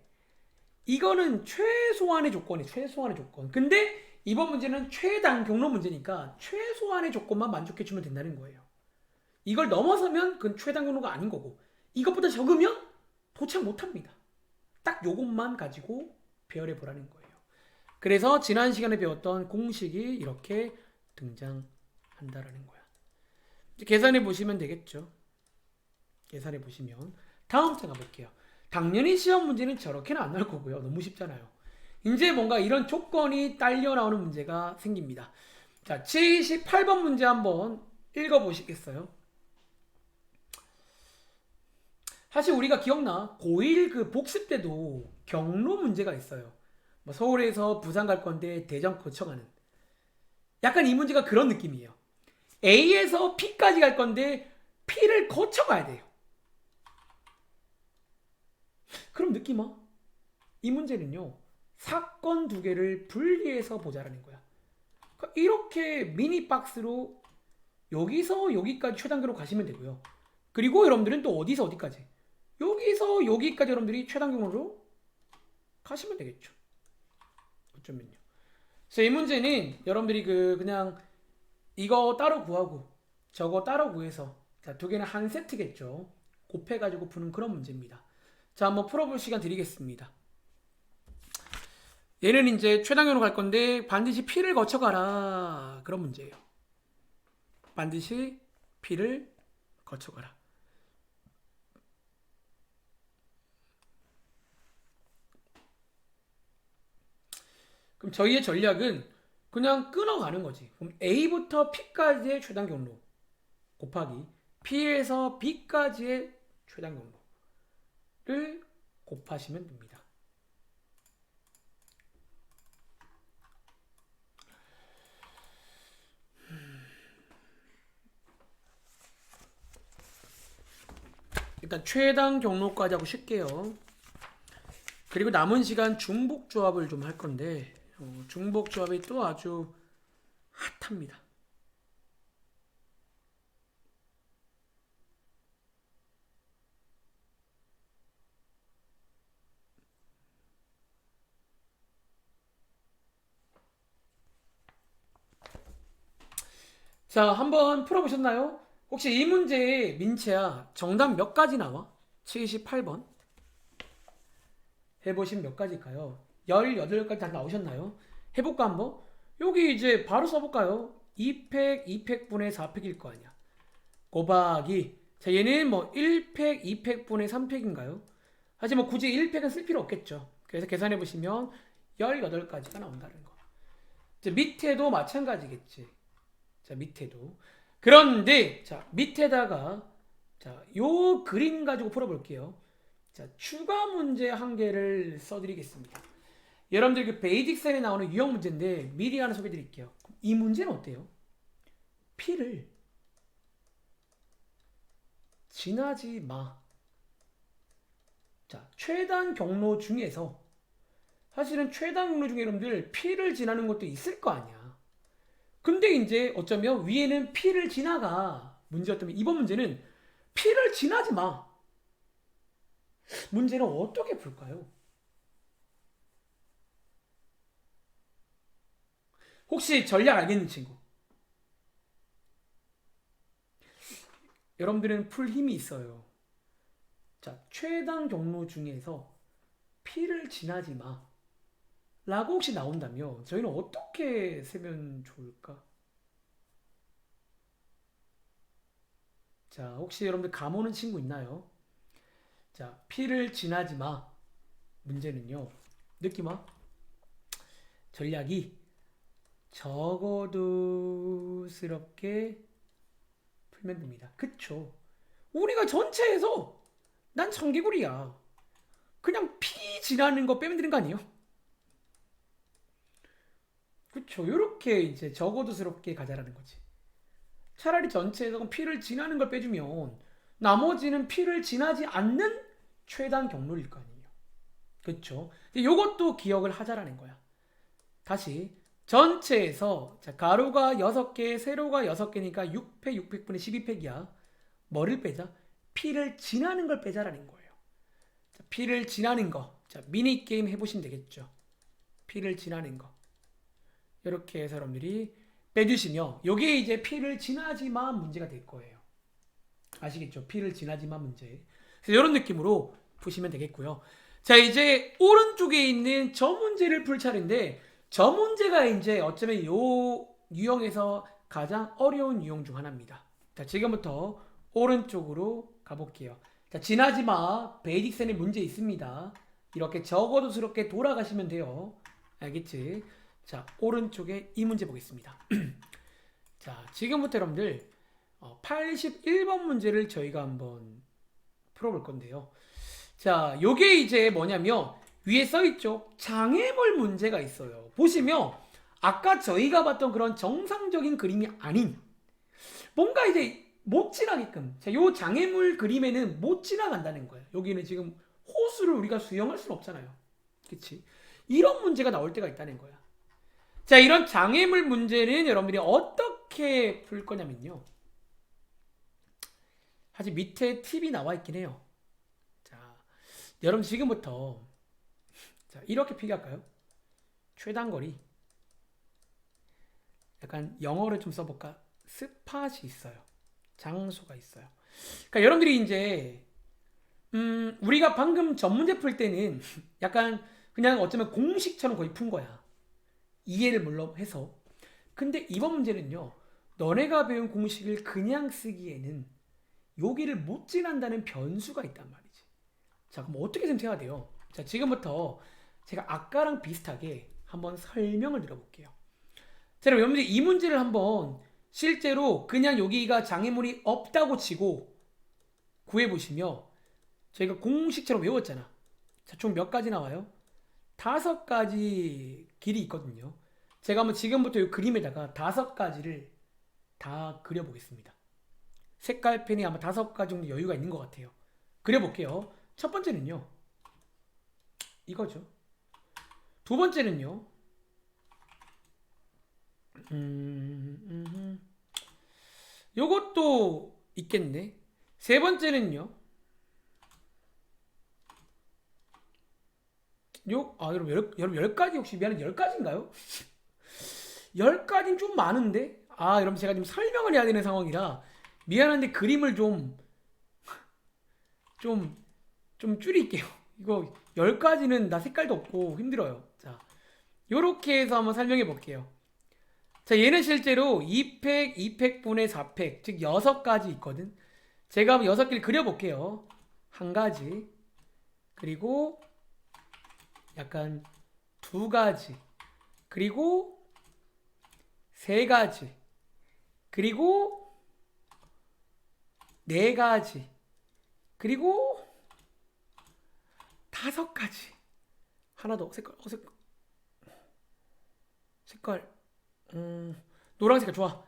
이거는 최소한의 조건이에요. 최소한의 조건. 근데 이번 문제는 최단 경로 문제니까 최소한의 조건만 만족해주면 된다는 거예요. 이걸 넘어서면 그건 최단 경로가 아닌 거고 이것보다 적으면 도착 못합니다. 딱 요것만 가지고 배열해 보라는 거예요. 그래서 지난 시간에 배웠던 공식이 이렇게 등장한다라는 거야. 계산해 보시면 되겠죠. 계산해 보시면 다음 장 가볼게요. 당연히 시험 문제는 저렇게는 안 나올 거고요. 너무 쉽잖아요. 이제 뭔가 이런 조건이 딸려 나오는 문제가 생깁니다. 자, 78번 문제 한번 읽어보시겠어요? 사실 우리가 기억나? 고1 그 복습 때도 경로 문제가 있어요. 뭐 서울에서 부산 갈 건데 대전 거쳐가는. 약간 이 문제가 그런 느낌이에요. A에서 P까지 갈 건데 P를 거쳐가야 돼요. 그럼 느낌 와? 이 문제는요. 사건 두 개를 분리해서 보자라는 거야. 그러니까 이렇게 미니 박스로 여기서 여기까지 최단계로 가시면 되고요. 그리고 여러분들은 또 어디서 어디까지? 여기서 여기까지 여러분들이 최단경으로 가시면 되겠죠. 어쩌면요. 그래서 이 문제는 여러분들이 그냥 이거 따로 구하고 저거 따로 구해서 자, 두 개는 한 세트겠죠. 곱해가지고 푸는 그런 문제입니다. 자, 한번 풀어볼 시간 드리겠습니다. 얘는 이제 최단경으로 갈 건데 반드시 P를 거쳐가라 그런 문제예요. 반드시 P를 거쳐가라. 그럼 저희의 전략은 그냥 끊어가는 거지. 그럼 A부터 P까지의 최단 경로 곱하기 P에서 B까지의 최단 경로를 곱하시면 됩니다. 일단 최단 경로까지 하고 쉴게요. 그리고 남은 시간 중복 조합을 좀 할 건데 중복 조합이 또 아주 핫합니다. 자, 한번 풀어보셨나요? 혹시 이 문제에 민채야 정답 몇 가지 나와? 78번 해보시면 몇 가지일까요? 18가지 다 나오셨나요? 해볼까 한번? 여기 이제 바로 써볼까요? 2팩, 2팩분의 4팩일 거 아니야. 곱하기 자 얘는 뭐 1팩, 2팩분의 3팩인가요? 하지만 굳이 1팩은 쓸 필요 없겠죠. 그래서 계산해보시면 18가지가 나온다는 거. 자, 밑에도 마찬가지겠지. 자, 밑에도. 그런데 자, 밑에다가 자, 요 그림 가지고 풀어볼게요. 자, 추가 문제 한 개를 써드리겠습니다. 여러분들 그 베이직셀에 나오는 유형 문제인데 미리 하나 소개드릴게요. 이 문제는 어때요? P를 지나지 마. 자, 최단 경로 중에서 사실은 최단 경로 중에 여러분들 P를 지나는 것도 있을 거 아니야. 근데 이제 어쩌면 위에는 P를 지나가 문제였다면 이번 문제는 P를 지나지 마. 문제는 어떻게 풀까요? 혹시 전략 알겠는 친구? 여러분들은 풀 힘이 있어요. 자, 최단 경로 중에서 P를 지나지 마. 라고 혹시 나온다면 저희는 어떻게 세면 좋을까? 자, 혹시 여러분들 감 오는 친구 있나요? 자, P를 지나지 마. 문제는요. 느낌 와? 전략이 적어도스럽게 풀면 됩니다. 그쵸? 우리가 전체에서 난 청개구리야. 그냥 P 지나는 거 빼면 되는 거 아니에요? 그쵸? 요렇게 이제 적어도스럽게 가자라는 거지. 차라리 전체에서 P를 지나는 걸 빼주면 나머지는 P를 지나지 않는 최단 경로일 거 아니에요. 그쵸? 요것도 기억을 하자라는 거야. 다시 전체에서 자, 가로가 6개, 세로가 6개니까 6팩, 6팩분의 12팩이야. 뭐를 빼자? P를 지나는 걸 빼자라는 거예요. 자, P를 지나는 거. 자, 미니게임 해보시면 되겠죠. P를 지나는 거. 이렇게 해서 여러분들이 빼주시면 요게 이제 P를 지나지만 문제가 될 거예요. 아시겠죠? P를 지나지만 문제. 그래서 이런 느낌으로 푸시면 되겠고요. 자, 이제 오른쪽에 있는 저 문제를 풀 차례인데 저 문제가 이제 어쩌면 요 유형에서 가장 어려운 유형 중 하나입니다. 자, 지금부터 오른쪽으로 가볼게요. 자, 지나지마 베이직선에 문제 있습니다. 이렇게 적어도스럽게 돌아가시면 돼요. 알겠지? 자, 오른쪽에 이 문제 보겠습니다. 자, 지금부터 여러분들 81번 문제를 저희가 한번 풀어볼 건데요. 자, 요게 이제 뭐냐면 위에 써있죠. 장애물 문제가 있어요. 보시면 아까 저희가 봤던 그런 정상적인 그림이 아닌 뭔가 이제 못 지나게끔 자, 요 장애물 그림에는 못 지나간다는 거예요. 여기는 지금 호수를 우리가 수영할 수는 없잖아요. 그치? 이런 문제가 나올 때가 있다는 거야. 자, 이런 장애물 문제는 여러분들이 어떻게 풀 거냐면요. 사실 밑에 팁이 나와 있긴 해요. 자, 여러분 지금부터 자, 이렇게 필기할까요? 최단거리. 약간 영어를 좀 써볼까? 스팟이 있어요. 장소가 있어요. 그러니까 여러분들이 이제 우리가 방금 전문제 풀 때는 약간 그냥 어쩌면 공식처럼 거의 푼 거야. 이해를 물론 해서. 근데 이번 문제는요. 너네가 배운 공식을 그냥 쓰기에는 여기를 못 지난다는 변수가 있단 말이지. 자, 그럼 어떻게 생각해야 돼요? 자, 지금부터 제가 아까랑 비슷하게 한번 설명을 드려볼게요. 자, 그럼 여러분들이 이 문제를 한번 실제로 그냥 여기가 장애물이 없다고 치고 구해보시면 저희가 공식처럼 외웠잖아. 자, 총 몇 가지 나와요? 5가지 길이 있거든요. 제가 한번 지금부터 이 그림에다가 5가지를 다 그려보겠습니다. 색깔펜이 아마 5가지 정도 여유가 있는 것 같아요. 그려볼게요. 첫 번째는요. 이거죠. 두 번째는요. 요것도 있겠네. 세 번째는요. 여러분 10가지 혹시 미안해 10가지인가요? 10가지는 좀 많은데? 여러분 제가 지금 설명을 해야 되는 상황이라 미안한데 그림을 좀 줄일게요. 이거 10가지는 나 색깔도 없고 힘들어요. 자, 요렇게 해서 한번 설명해 볼게요. 자, 얘는 실제로 2팩, 2팩분의 4팩, 즉 6가지 있거든. 제가 한번 6개를 그려볼게요. 한 가지, 그리고 약간 2가지, 그리고 3가지, 그리고 4가지, 그리고 5가지. 하나 더 색깔 노란 색깔 좋아.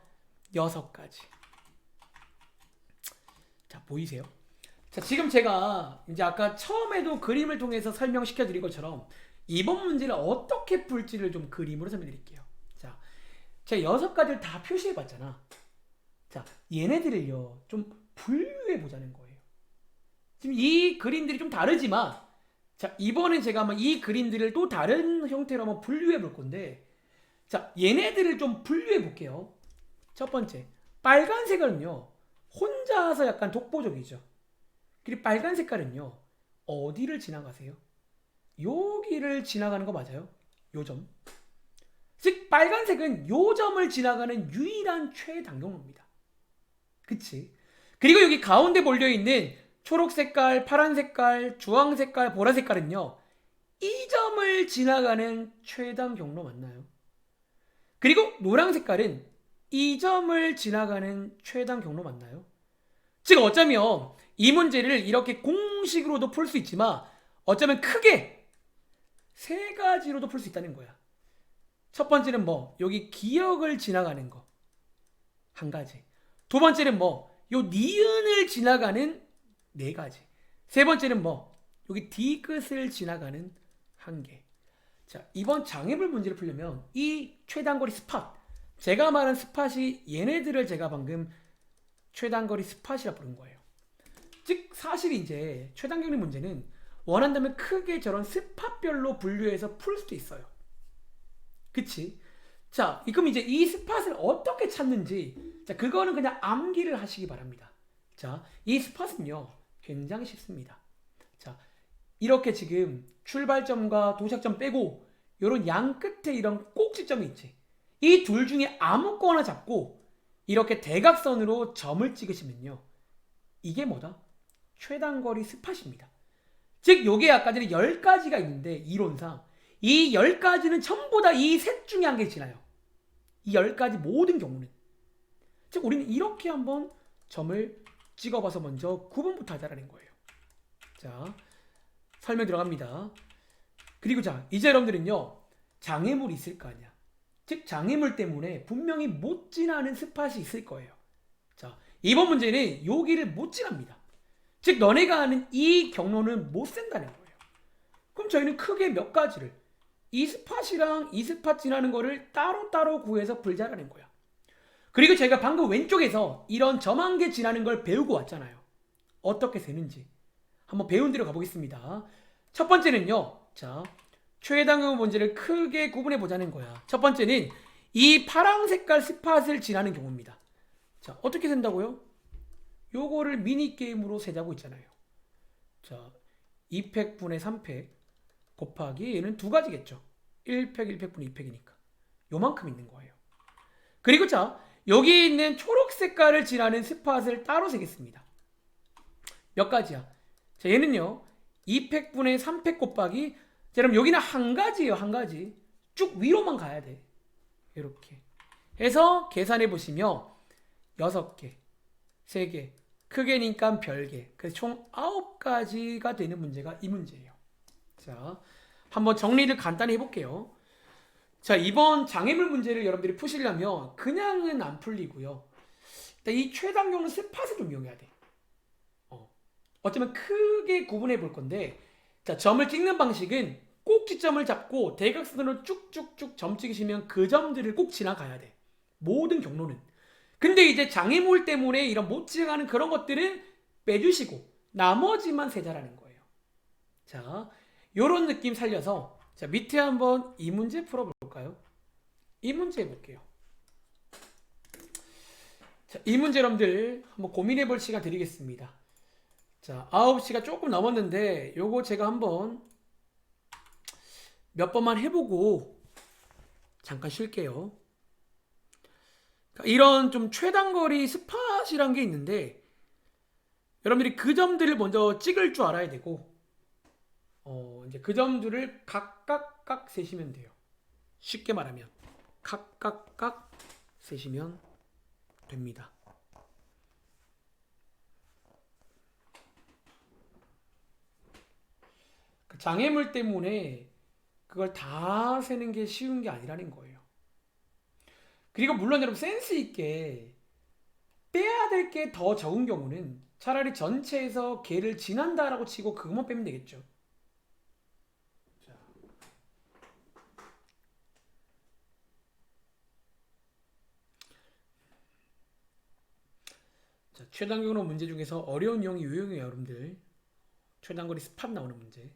6가지. 자, 보이세요? 자, 지금 제가 이제 아까 처음에도 그림을 통해서 설명시켜 드린 것처럼 이번 문제를 어떻게 풀지를 좀 그림으로 설명해 드릴게요. 자, 제가 6가지를 다 표시해 봤잖아. 자, 얘네들을요 좀 분류해 보자는 거예요. 지금 이 그림들이 좀 다르지만 자, 이번엔 제가 한번 이 그림들을 또 다른 형태로 한번 분류해 볼 건데 자, 얘네들을 좀 분류해 볼게요. 첫 번째, 빨간 색은요 혼자서 약간 독보적이죠. 그리고 빨간 색깔은요 어디를 지나가세요? 여기를 지나가는 거 맞아요? 요 점. 즉 빨간색은 요 점을 지나가는 유일한 최단경로입니다. 그치? 그리고 여기 가운데 몰려있는 초록 색깔, 파란 색깔, 주황 색깔, 보라 색깔은요 이 점을 지나가는 최단 경로 맞나요? 그리고 노란 색깔은 이 점을 지나가는 최단 경로 맞나요? 즉 어쩌면 이 문제를 이렇게 공식으로도 풀 수 있지만 어쩌면 크게 3가지로도 풀 수 있다는 거야. 첫 번째는 뭐 여기 기역을 지나가는 거 한 가지. 두 번째는 뭐 요 니은을 지나가는 4가지. 세 번째는 뭐 여기 디귿을 지나가는 1개. 자, 이번 장애물 문제를 풀려면 이 최단거리 스팟, 제가 말한 스팟이 얘네들을 제가 방금 최단거리 스팟이라 부른 거예요. 즉 사실 이제 최단거리 문제는 원한다면 크게 저런 스팟별로 분류해서 풀 수도 있어요. 그치? 자, 그럼 이제 이 스팟을 어떻게 찾는지, 자, 그거는 그냥 암기를 하시기 바랍니다. 자, 이 스팟은요 굉장히 쉽습니다. 자, 이렇게 지금 출발점과 도착점 빼고 요런 양 끝에 이런 꼭지점이 있지. 이 둘 중에 아무거나 잡고 이렇게 대각선으로 점을 찍으시면요 이게 뭐다? 최단거리 스팟입니다. 즉 요게 아까 전에 10가지가 있는데 이론상 이 10가지는 전부 다 이 셋 중에 한 개 지나요. 이 10가지 모든 경우는. 즉 우리는 이렇게 한번 점을 찍어봐서 먼저 구분부터 하자라는 거예요. 자, 설명 들어갑니다. 그리고 자, 이제 여러분들은요 장애물이 있을 거 아니야. 즉 장애물 때문에 분명히 못 지나는 스팟이 있을 거예요. 자, 이번 문제는 여기를 못 지납니다. 즉 너네가 아는 이 경로는 못 쓴다는 거예요. 그럼 저희는 크게 몇 가지를 이 스팟이랑 이 스팟 지나는 거를 따로따로 구해서 풀자라는 거야. 그리고 제가 방금 왼쪽에서 이런 점한 개 지나는 걸 배우고 왔잖아요. 어떻게 세는지 한번 배운 대로 가보겠습니다. 첫 번째는요. 자, 최단경 문제를 크게 구분해 보자는 거야. 첫 번째는 이 파란 색깔 스팟을 지나는 경우입니다. 자, 어떻게 센다고요? 요거를 미니게임으로 세자고 있잖아요. 자, 2팩분의 3팩 곱하기 얘는 두 가지겠죠. 1팩, 1팩분의 2팩이니까. 요만큼 있는 거예요. 그리고 자, 여기 있는 초록 색깔을 지나는 스팟을 따로 세겠습니다. 몇 가지야? 자, 얘는요. 2팩분의 3팩 곱하기 자, 그럼 여기는 한 가지예요. 한 가지. 쭉 위로만 가야 돼. 이렇게 해서 계산해 보시면 6개, 3개, 크게니까 별개. 그래서 총 9가지가 되는 문제가 이 문제예요. 자, 한번 정리를 간단히 해볼게요. 자, 이번 장애물 문제를 여러분들이 푸시려면 그냥은 안 풀리고요. 일단 이 최단경은 스팟을 좀 이용해야 돼. 어쩌면 크게 구분해 볼 건데, 자, 점을 찍는 방식은 꼭지점을 잡고 대각선으로 쭉쭉쭉 점 찍으시면 그 점들을 꼭 지나가야 돼. 모든 경로는. 근데 이제 장애물 때문에 이런 못 지나가는 그런 것들은 빼주시고 나머지만 세자라는 거예요. 자, 요런 느낌 살려서 자, 밑에 한번 이 문제 풀어볼까요? 이 문제 해볼게요. 자, 이 문제 여러분들 한번 고민해 볼 시간 드리겠습니다. 자, 9시가 조금 넘었는데 요거 제가 한번 몇 번만 해보고 잠깐 쉴게요. 이런 좀 최단거리 스팟이란 게 있는데 여러분들이 그 점들을 먼저 찍을 줄 알아야 되고 이제 그 점들을 각각 세시면 돼요. 쉽게 말하면 각각 세시면 됩니다. 그 장애물 때문에 그걸 다 세는 게 쉬운 게 아니라는 거예요. 그리고 물론 여러분 센스 있게 빼야 될 게 더 적은 경우는 차라리 전체에서 개를 지난다라고 치고 그것만 빼면 되겠죠. 자, 최단경로 문제 중에서 어려운 유형이 유형이에요, 여러분들. 최단거리 스팟 나오는 문제.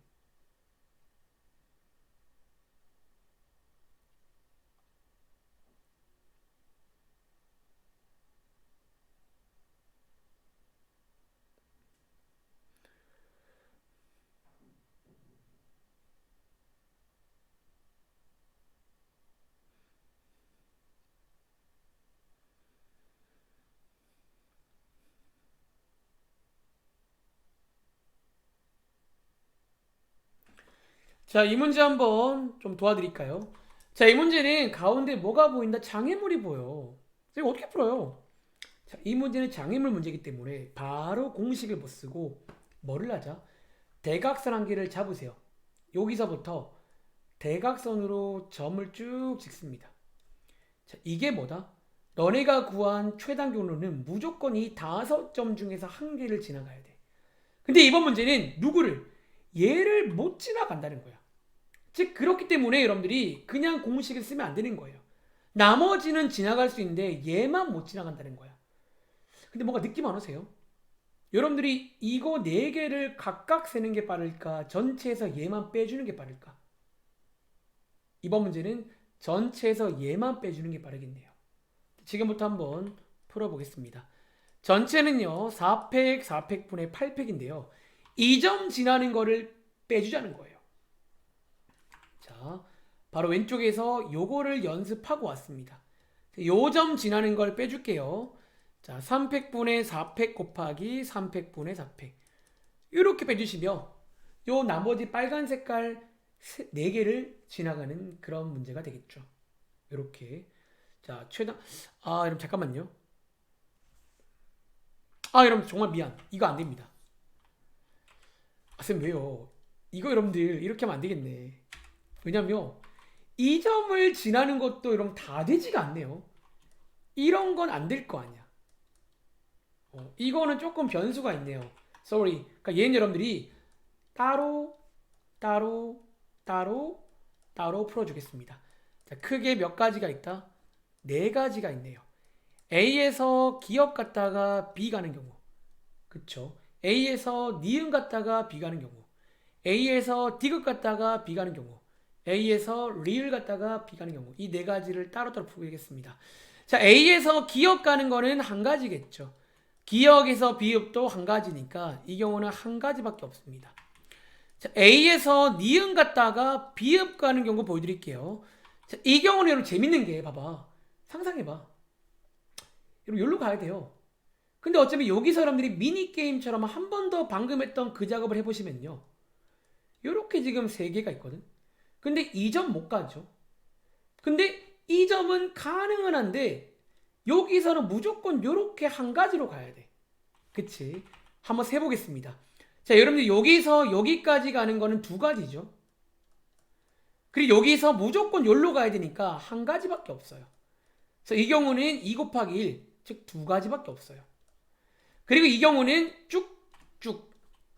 자, 이 문제 한번 좀 도와드릴까요? 자, 이 문제는 가운데 뭐가 보인다? 장애물이 보여. 이거 어떻게 풀어요? 자, 이 문제는 장애물 문제이기 때문에 바로 공식을 못 쓰고 뭐를 하자? 대각선 한 개를 잡으세요. 여기서부터 대각선으로 점을 쭉 찍습니다. 자, 이게 뭐다? 너네가 구한 최단 경로는 무조건 이 5점 중에서 한 개를 지나가야 돼. 근데 이번 문제는 누구를? 얘를 못 지나간다는 거야. 즉 그렇기 때문에 여러분들이 그냥 공식을 쓰면 안 되는 거예요. 나머지는 지나갈 수 있는데 얘만 못 지나간다는 거야. 근데 뭔가 느낌 안 오세요? 여러분들이 이거 4개를 각각 세는 게 빠를까? 전체에서 얘만 빼주는 게 빠를까? 이번 문제는 전체에서 얘만 빼주는 게 빠르겠네요. 지금부터 한번 풀어보겠습니다. 전체는요 4팩, 4팩분의 8팩인데요. 이 점 지나는 거를 빼주자는 거예요. 자, 바로 왼쪽에서 요거를 연습하고 왔습니다. 요 점 지나는 걸 빼줄게요. 자, 3팩분의 4팩 곱하기 3팩분의 4팩 이렇게 빼주시면 요 나머지 빨간 색깔 4개를 지나가는 그런 문제가 되겠죠. 이렇게. 자, 최단 여러분 잠깐만요. 여러분 정말 미안. 이거 안 됩니다. 쌤 왜요? 이거 여러분들 이렇게 하면 안 되겠네. 왜냐면 이 점을 지나는 것도 여러분 다 되지가 않네요. 이런 건 안 될 거 아니야. 이거는 조금 변수가 있네요. Sorry. 그러니까 얘는 여러분들이 따로 따로 따로 따로 풀어주겠습니다. 자, 크게 몇 가지가 있다? 네 가지가 있네요. A에서 기억 갔다가 B 가는 경우. 그쵸? A에서 니은 갔다가 B 가는 경우. A에서 디귿 갔다가 B 가는 경우. A에서 리을 갔다가 B 가는 경우. 이 네 가지를 따로따로 풀겠습니다. 자, A에서 기억 가는 거는 한 가지겠죠. 기억에서 비읍도 한 가지니까 이 경우는 한 가지밖에 없습니다. 자, A에서 니은 갔다가 비읍 가는 경우 보여드릴게요. 자, 이 경우는 여러분 재밌는 게 봐봐. 상상해봐. 여러분 여기로 가야 돼요. 근데 어차피 여기서 여러분들이 미니게임처럼 한 번 더 방금 했던 그 작업을 해보시면요. 요렇게 지금 세 개가 있거든. 근데 이 점 못 가죠. 근데 이 점은 가능은 한데 여기서는 무조건 요렇게 한 가지로 가야 돼. 그치? 한번 세보겠습니다. 자, 여러분들 여기서 여기까지 가는 거는 두 가지죠. 그리고 여기서 무조건 여기로 가야 되니까 한 가지밖에 없어요. 그래서 이 경우는 2 곱하기 1, 즉 두 가지밖에 없어요. 그리고 이 경우는 쭉쭉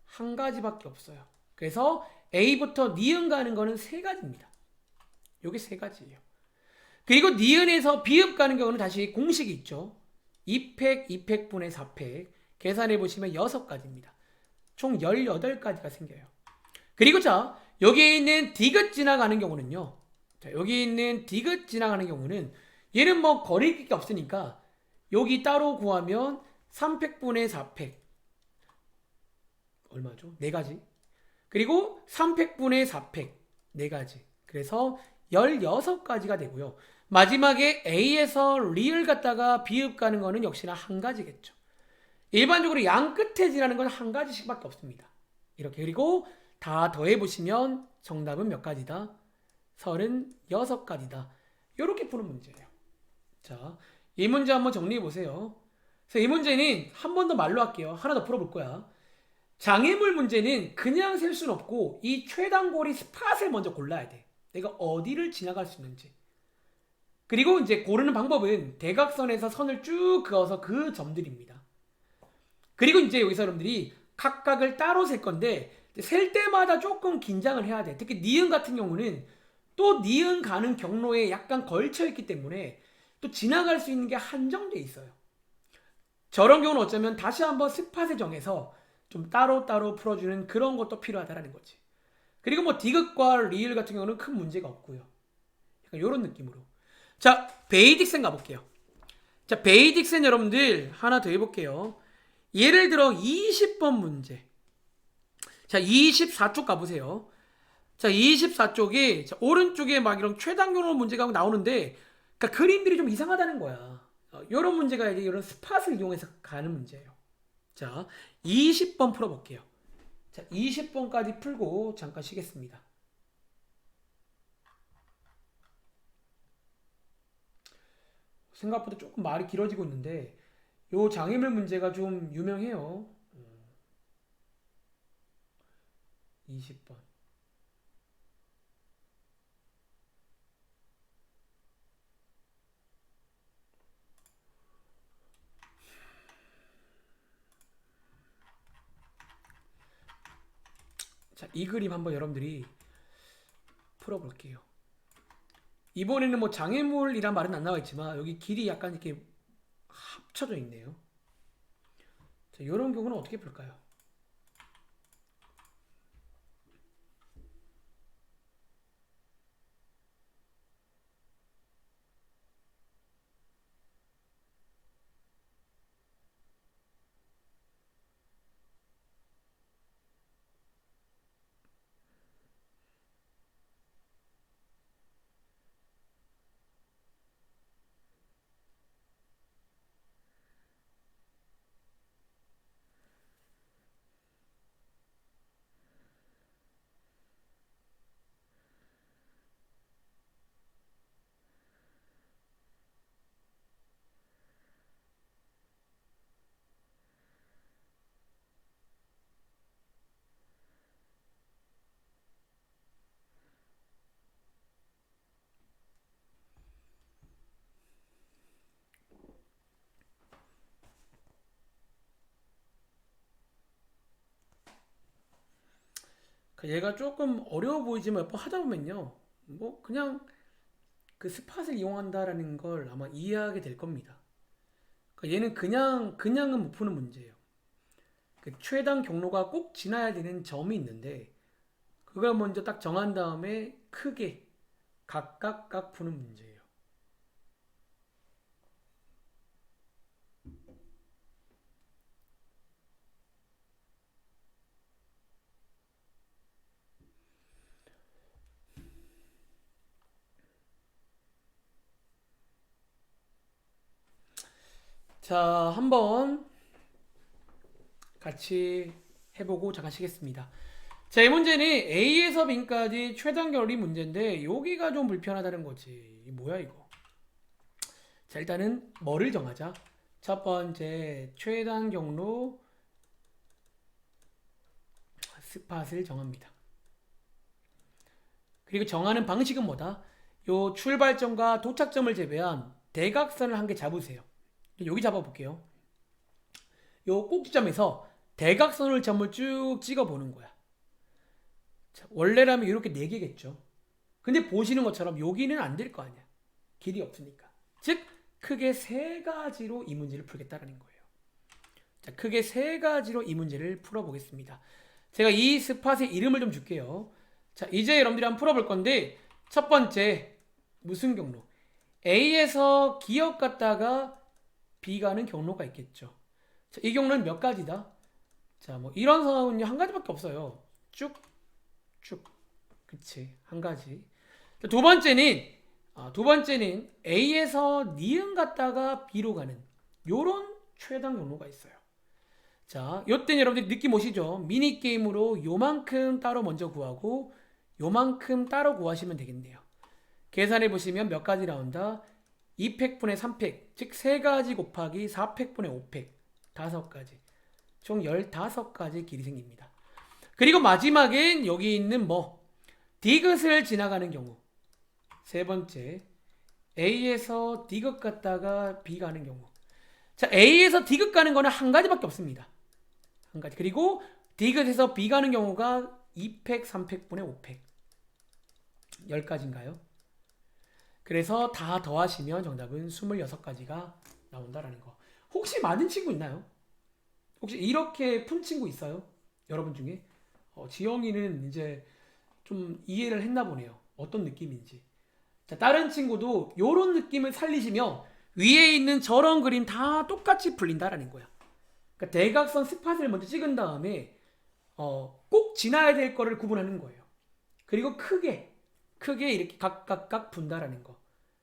한 가지밖에 없어요. 그래서 A부터 니은 가는 거는 세 가지입니다. 요게 세 가지예요. 그리고 니은에서 비읍 가는 경우는 다시 공식이 있죠. 2팩, 2팩분의 4팩 계산해 보시면 6가지입니다. 총 18가지가 생겨요. 그리고 자, 여기에 있는 디귿 지나가는 경우는요. 자, 여기 있는 디귿 지나가는 경우는 얘는 뭐 거릴 게 없으니까 여기 따로 구하면 3팩분의 4팩 얼마죠? 4가지. 그리고 3팩분의 4팩 4가지. 그래서 16가지가 되고요. 마지막에 A에서 리을 갖다가 비읍 가는 거는 역시나 한 가지겠죠. 일반적으로 양 끝에 지나는 건 한 가지씩밖에 없습니다. 이렇게. 그리고 다 더해보시면 정답은 몇 가지다? 36가지다. 이렇게 푸는 문제예요. 자, 이 문제 한번 정리해보세요. 그래서 이 문제는 한 번 더 말로 할게요. 하나 더 풀어볼 거야. 장애물 문제는 그냥 셀 수는 없고 이 최단거리 스팟을 먼저 골라야 돼. 내가 어디를 지나갈 수 있는지. 그리고 이제 고르는 방법은 대각선에서 선을 쭉 그어서 그 점들입니다. 그리고 이제 여기서 여러분들이 각각을 따로 셀 건데 셀 때마다 조금 긴장을 해야 돼. 특히 니은 같은 경우는 또 니은 가는 경로에 약간 걸쳐 있기 때문에 또 지나갈 수 있는 게 한정돼 있어요. 저런 경우는 어쩌면 다시 한번 스팟을 정해서 좀 따로따로 풀어주는 그런 것도 필요하다라는 거지. 그리고 뭐 디귿과 리을 같은 경우는 큰 문제가 없고요. 약간 이런 느낌으로. 자, 베이딕센 가볼게요. 자, 베이딕센 여러분들 하나 더 해볼게요. 예를 들어 20번 문제. 자, 24쪽 가보세요. 자, 24쪽에 자, 오른쪽에 막 이런 최단경로 문제가 나오는데 그러니까 그림들이 좀 이상하다는 거야. 이런 문제가 이제 이런 스팟을 이용해서 가는 문제예요. 자, 20번 풀어볼게요. 자, 20번까지 풀고 잠깐 쉬겠습니다. 생각보다 조금 말이 길어지고 있는데 요 장애물 문제가 좀 유명해요. 20번. 자, 이 그림 한번 여러분들이 풀어볼게요. 이번에는 뭐 장애물이란 말은 안 나와 있지만 여기 길이 약간 이렇게 합쳐져 있네요. 자, 이런 경우는 어떻게 풀까요? 얘가 조금 어려워 보이지만 몇 번 하다 보면요. 뭐 그냥 그 스팟을 이용한다라는 걸 아마 이해하게 될 겁니다. 그러니까 얘는 그냥은 못 푸는 문제예요. 그 최단 경로가 꼭 지나야 되는 점이 있는데 그걸 먼저 딱 정한 다음에 크게 각각 푸는 문제예요. 자, 한번 같이 해보고 잠깐 쉬겠습니다. 자, 이 문제는 A에서 B까지 최단 결이 문제인데 여기가 좀 불편하다는 거지. 이 뭐야 이거? 자, 일단은 뭐를 정하자. 첫 번째 최단 경로 스팟을 정합니다. 그리고 정하는 방식은 뭐다? 요 출발점과 도착점을 제외한 대각선을 한 개 잡으세요. 여기 잡아볼게요. 요 꼭지점에서 대각선을 점을 쭉 찍어보는 거야. 자, 원래라면 이렇게 4개겠죠. 근데 보시는 것처럼 여기는 안 될 거 아니야. 길이 없으니까. 즉 크게 3가지로 이 문제를 풀겠다는 거예요. 자, 크게 3가지로 이 문제를 풀어보겠습니다. 제가 이 스팟의 이름을 좀 줄게요. 자, 이제 여러분들이 한번 풀어볼 건데 첫 번째 무슨 경로? A에서 기억 갔다가 B 가는 경로가 있겠죠. 자, 이 경로는 몇 가지다? 자, 뭐 이런 상황은 한 가지밖에 없어요. 쭉. 그치. 한 가지. 자, 두 번째는 A에서 니은 갔다가 B로 가는 요런 최단 경로가 있어요. 자, 요때는 여러분들 느낌 오시죠? 미니게임으로 요만큼 따로 먼저 구하고 요만큼 따로 구하시면 되겠네요. 계산해 보시면 몇 가지 나온다? 2팩분의 3팩, 즉 3가지 곱하기 4팩분의 5팩, 5가지. 총 15가지 길이 생깁니다. 그리고 마지막엔 여기 있는 디귿을 지나가는 경우. 세 번째, A에서 디귿 갔다가 B 가는 경우. 자, A에서 디귿 가는 거는 한 가지밖에 없습니다. 한 가지. 그리고 디귿에서 B 가는 경우가 2팩, 3팩분의 5팩. 10가지인가요? 그래서 다 더하시면 정답은 26가지가 나온다라는 거. 혹시 맞은 친구 있나요? 혹시 이렇게 푼 친구 있어요? 여러분 중에? 지영이는 이제 좀 이해를 했나 보네요. 어떤 느낌인지. 자, 다른 친구도 이런 느낌을 살리시면 위에 있는 저런 그림 다 똑같이 풀린다라는 거야. 그러니까 대각선 스팟을 먼저 찍은 다음에 꼭 지나야 될 거를 구분하는 거예요. 그리고 크게 이렇게 각각 분다라는 거.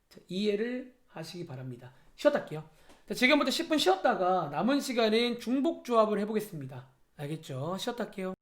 자, 이해를 하시기 바랍니다. 쉬었다 할게요. 자, 지금부터 10분 쉬었다가 남은 시간은 중복 조합을 해보겠습니다. 알겠죠? 쉬었다 할게요.